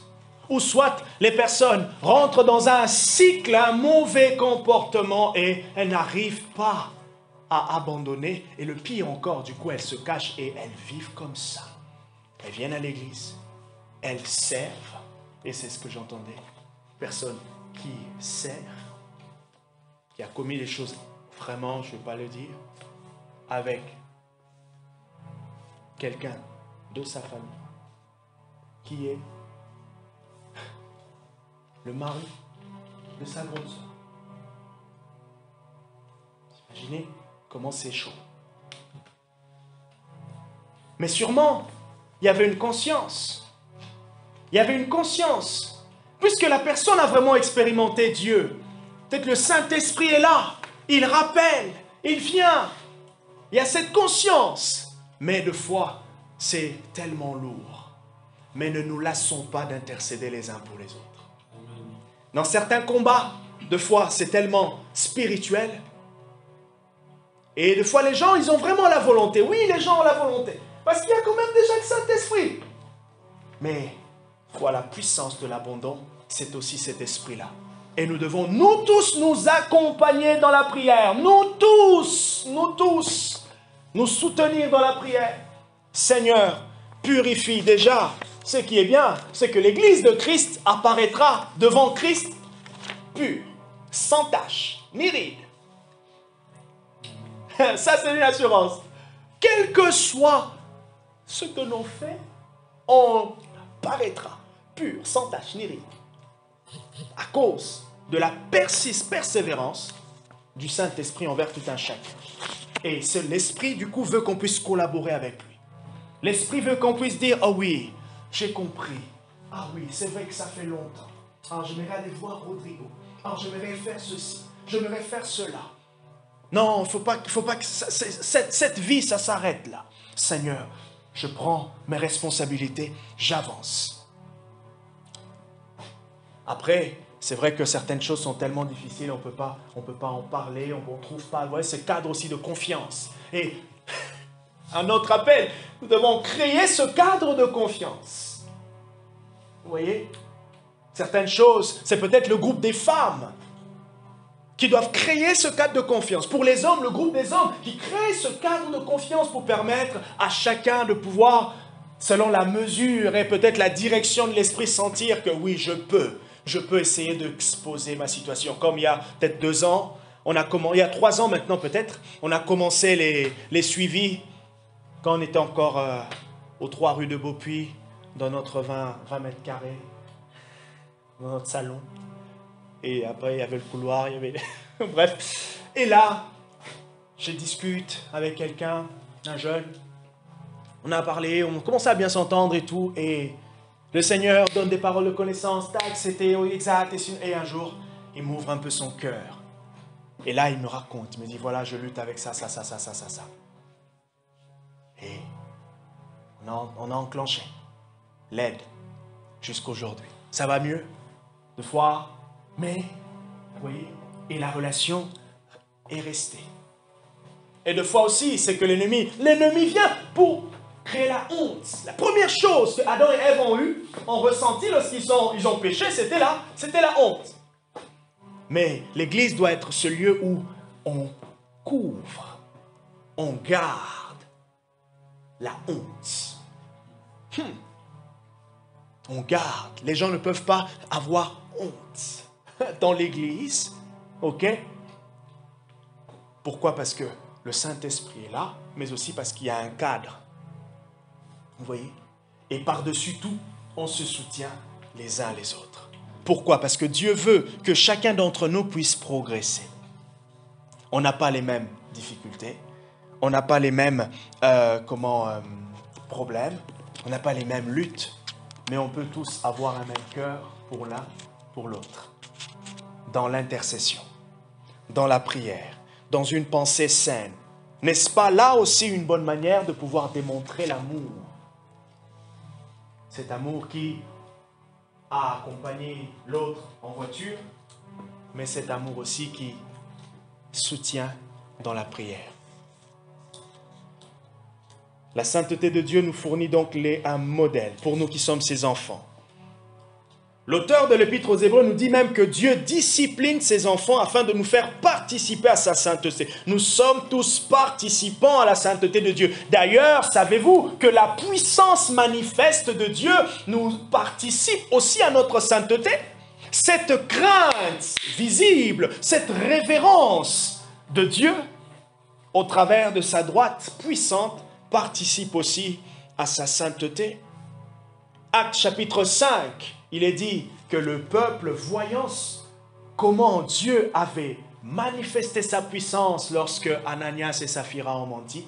ou soit les personnes rentrent dans un cycle, un mauvais comportement, et elles n'arrivent pas à abandonner. Et le pire encore, du coup, elles se cachent et elles vivent comme ça. Elles viennent à l'église, elles servent, et c'est ce que j'entendais. Personne qui sert, qui a commis des choses, vraiment, je ne vais pas le dire, avec quelqu'un de sa famille, qui est le mari de sa grande sœur. Imaginez comment c'est chaud. Mais sûrement, il y avait une conscience. Il y avait une conscience. Puisque la personne a vraiment expérimenté Dieu. Peut-être le Saint-Esprit est là. Il rappelle. Il vient. Il y a cette conscience. Mais de fois, c'est tellement lourd. Mais ne nous lassons pas d'intercéder les uns pour les autres. Dans certains combats, de fois, c'est tellement spirituel. Et des fois, les gens, ils ont vraiment la volonté. Oui, les gens ont la volonté. Parce qu'il y a quand même déjà le Saint-Esprit. Mais, la puissance de l'abandon, c'est aussi cet esprit-là. Et nous devons, nous tous, nous accompagner dans la prière. Nous tous, nous soutenir dans la prière. Seigneur, purifie déjà. Ce qui est bien, c'est que l'Église de Christ apparaîtra devant Christ pure, sans tache, ni ride. Ça, c'est une assurance. Quel que soit ce que l'on fait, on paraîtra pur, sans tache, ni ride. À cause de la persévérance du Saint-Esprit envers tout un chacun. Et l'Esprit, du coup, veut qu'on puisse collaborer avec lui. L'Esprit veut qu'on puisse dire, « Ah oui, j'ai compris. Ah oui, c'est vrai que ça fait longtemps. Ah, j'aimerais aller voir Rodrigo. Ah, j'aimerais faire ceci. J'aimerais faire cela. » Non, il ne faut pas que cette vie, ça s'arrête là. Seigneur, je prends mes responsabilités, j'avance. Après, c'est vrai que certaines choses sont tellement difficiles, on peut pas en parler, on ne trouve pas ce cadre aussi de confiance. Et un autre appel, nous devons créer ce cadre de confiance. Vous voyez? Certaines choses, c'est peut-être le groupe des femmes qui doivent créer ce cadre de confiance. Pour les hommes, le groupe des hommes qui crée ce cadre de confiance pour permettre à chacun de pouvoir, selon la mesure et peut-être la direction de l'esprit, sentir que oui, je peux essayer d'exposer ma situation. Comme il y a peut-être 2 ans, il y a 3 ans maintenant peut-être, on a commencé les suivis quand on était encore aux 3 rues de Beaupuy, dans notre 20 mètres carrés, dans notre salon. Et après, il y avait le couloir, il y avait... Bref. Et là, je discute avec quelqu'un, un jeune. On a parlé, on commençait à bien s'entendre et tout. Et le Seigneur donne des paroles de connaissance. Tac, c'était exact. Et un jour, il m'ouvre un peu son cœur. Et là, il me raconte. Il me dit, voilà, je lutte avec ça. Et on a enclenché l'aide jusqu'aujourd'hui. Ça va mieux, de fois, mais, vous voyez, et la relation est restée. Et de fois aussi, c'est que l'ennemi vient pour créer la honte. La première chose que Adam et Ève ont ressenti lorsqu'ils ont péché, c'était la honte. Mais l'Église doit être ce lieu où on couvre, on garde la honte. On garde. Les gens ne peuvent pas avoir honte dans l'Église. Ok? Pourquoi? Parce que le Saint-Esprit est là, mais aussi parce qu'il y a un cadre. Vous voyez? Et par-dessus tout, on se soutient les uns les autres. Pourquoi? Parce que Dieu veut que chacun d'entre nous puisse progresser. On n'a pas les mêmes difficultés. On n'a pas les mêmes problèmes. On n'a pas les mêmes luttes. Mais on peut tous avoir un même cœur pour l'un, pour l'autre. Dans l'intercession, dans la prière, dans une pensée saine. N'est-ce pas là aussi une bonne manière de pouvoir démontrer l'amour? Cet amour qui a accompagné l'autre en voiture, mais cet amour aussi qui soutient dans la prière. La sainteté de Dieu nous fournit donc un modèle pour nous qui sommes ses enfants. L'auteur de l'Épître aux Hébreux nous dit même que Dieu discipline ses enfants afin de nous faire participer à sa sainteté. Nous sommes tous participants à la sainteté de Dieu. D'ailleurs, savez-vous que la puissance manifeste de Dieu nous participe aussi à notre sainteté? Cette crainte visible, cette révérence de Dieu au travers de sa droite puissante participe aussi à sa sainteté. Actes chapitre 5, il est dit que le peuple, voyant comment Dieu avait manifesté sa puissance lorsque Ananias et Saphira ont menti,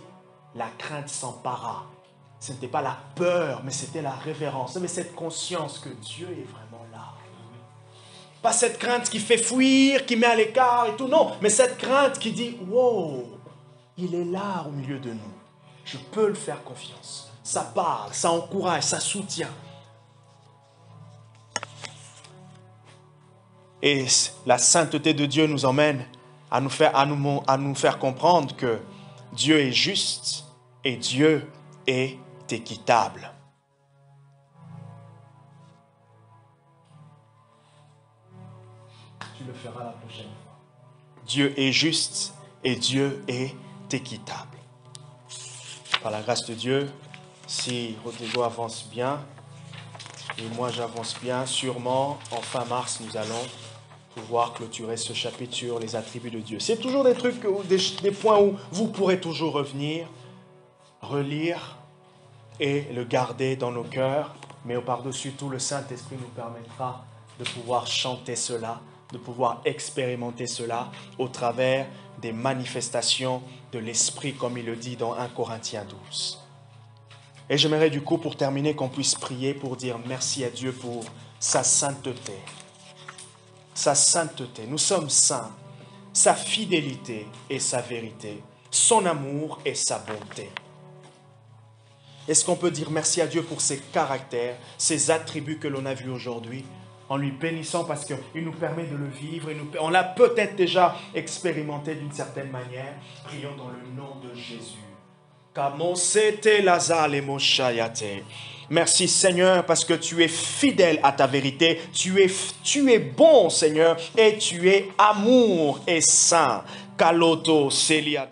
la crainte s'empara. Ce n'était pas la peur, mais c'était la révérence. Mais cette conscience que Dieu est vraiment là. Pas cette crainte qui fait fuir, qui met à l'écart et tout, non. Mais cette crainte qui dit, wow, il est là au milieu de nous. Je peux le faire confiance. Ça parle, ça encourage, ça soutient. Et la sainteté de Dieu nous emmène à nous faire comprendre que Dieu est juste et Dieu est équitable. Tu le feras la prochaine fois. Dieu est juste et Dieu est équitable. Par la grâce de Dieu, si Rodrigo avance bien, et moi j'avance bien, sûrement en fin mars nous allons pouvoir clôturer ce chapitre sur les attributs de Dieu. C'est toujours des trucs, des points où vous pourrez toujours revenir, relire et le garder dans nos cœurs, mais par-dessus tout, le Saint-Esprit nous permettra de pouvoir chanter cela, de pouvoir expérimenter cela au travers des manifestations de l'Esprit, comme il le dit dans 1 Corinthiens 12. Et j'aimerais du coup, pour terminer, qu'on puisse prier pour dire merci à Dieu pour sa sainteté. Sa sainteté. Nous sommes saints. sa fidélité et sa vérité, son amour et sa bonté. Est-ce qu'on peut dire merci à Dieu pour ses caractères, ses attributs que l'on a vus aujourd'hui, en lui bénissant parce qu'il nous permet de le vivre, on l'a peut-être déjà expérimenté d'une certaine manière. Prions dans le nom de Jésus. Merci Seigneur parce que tu es fidèle à ta vérité, tu es bon Seigneur et tu es amour et saint. Kaloto Seliade.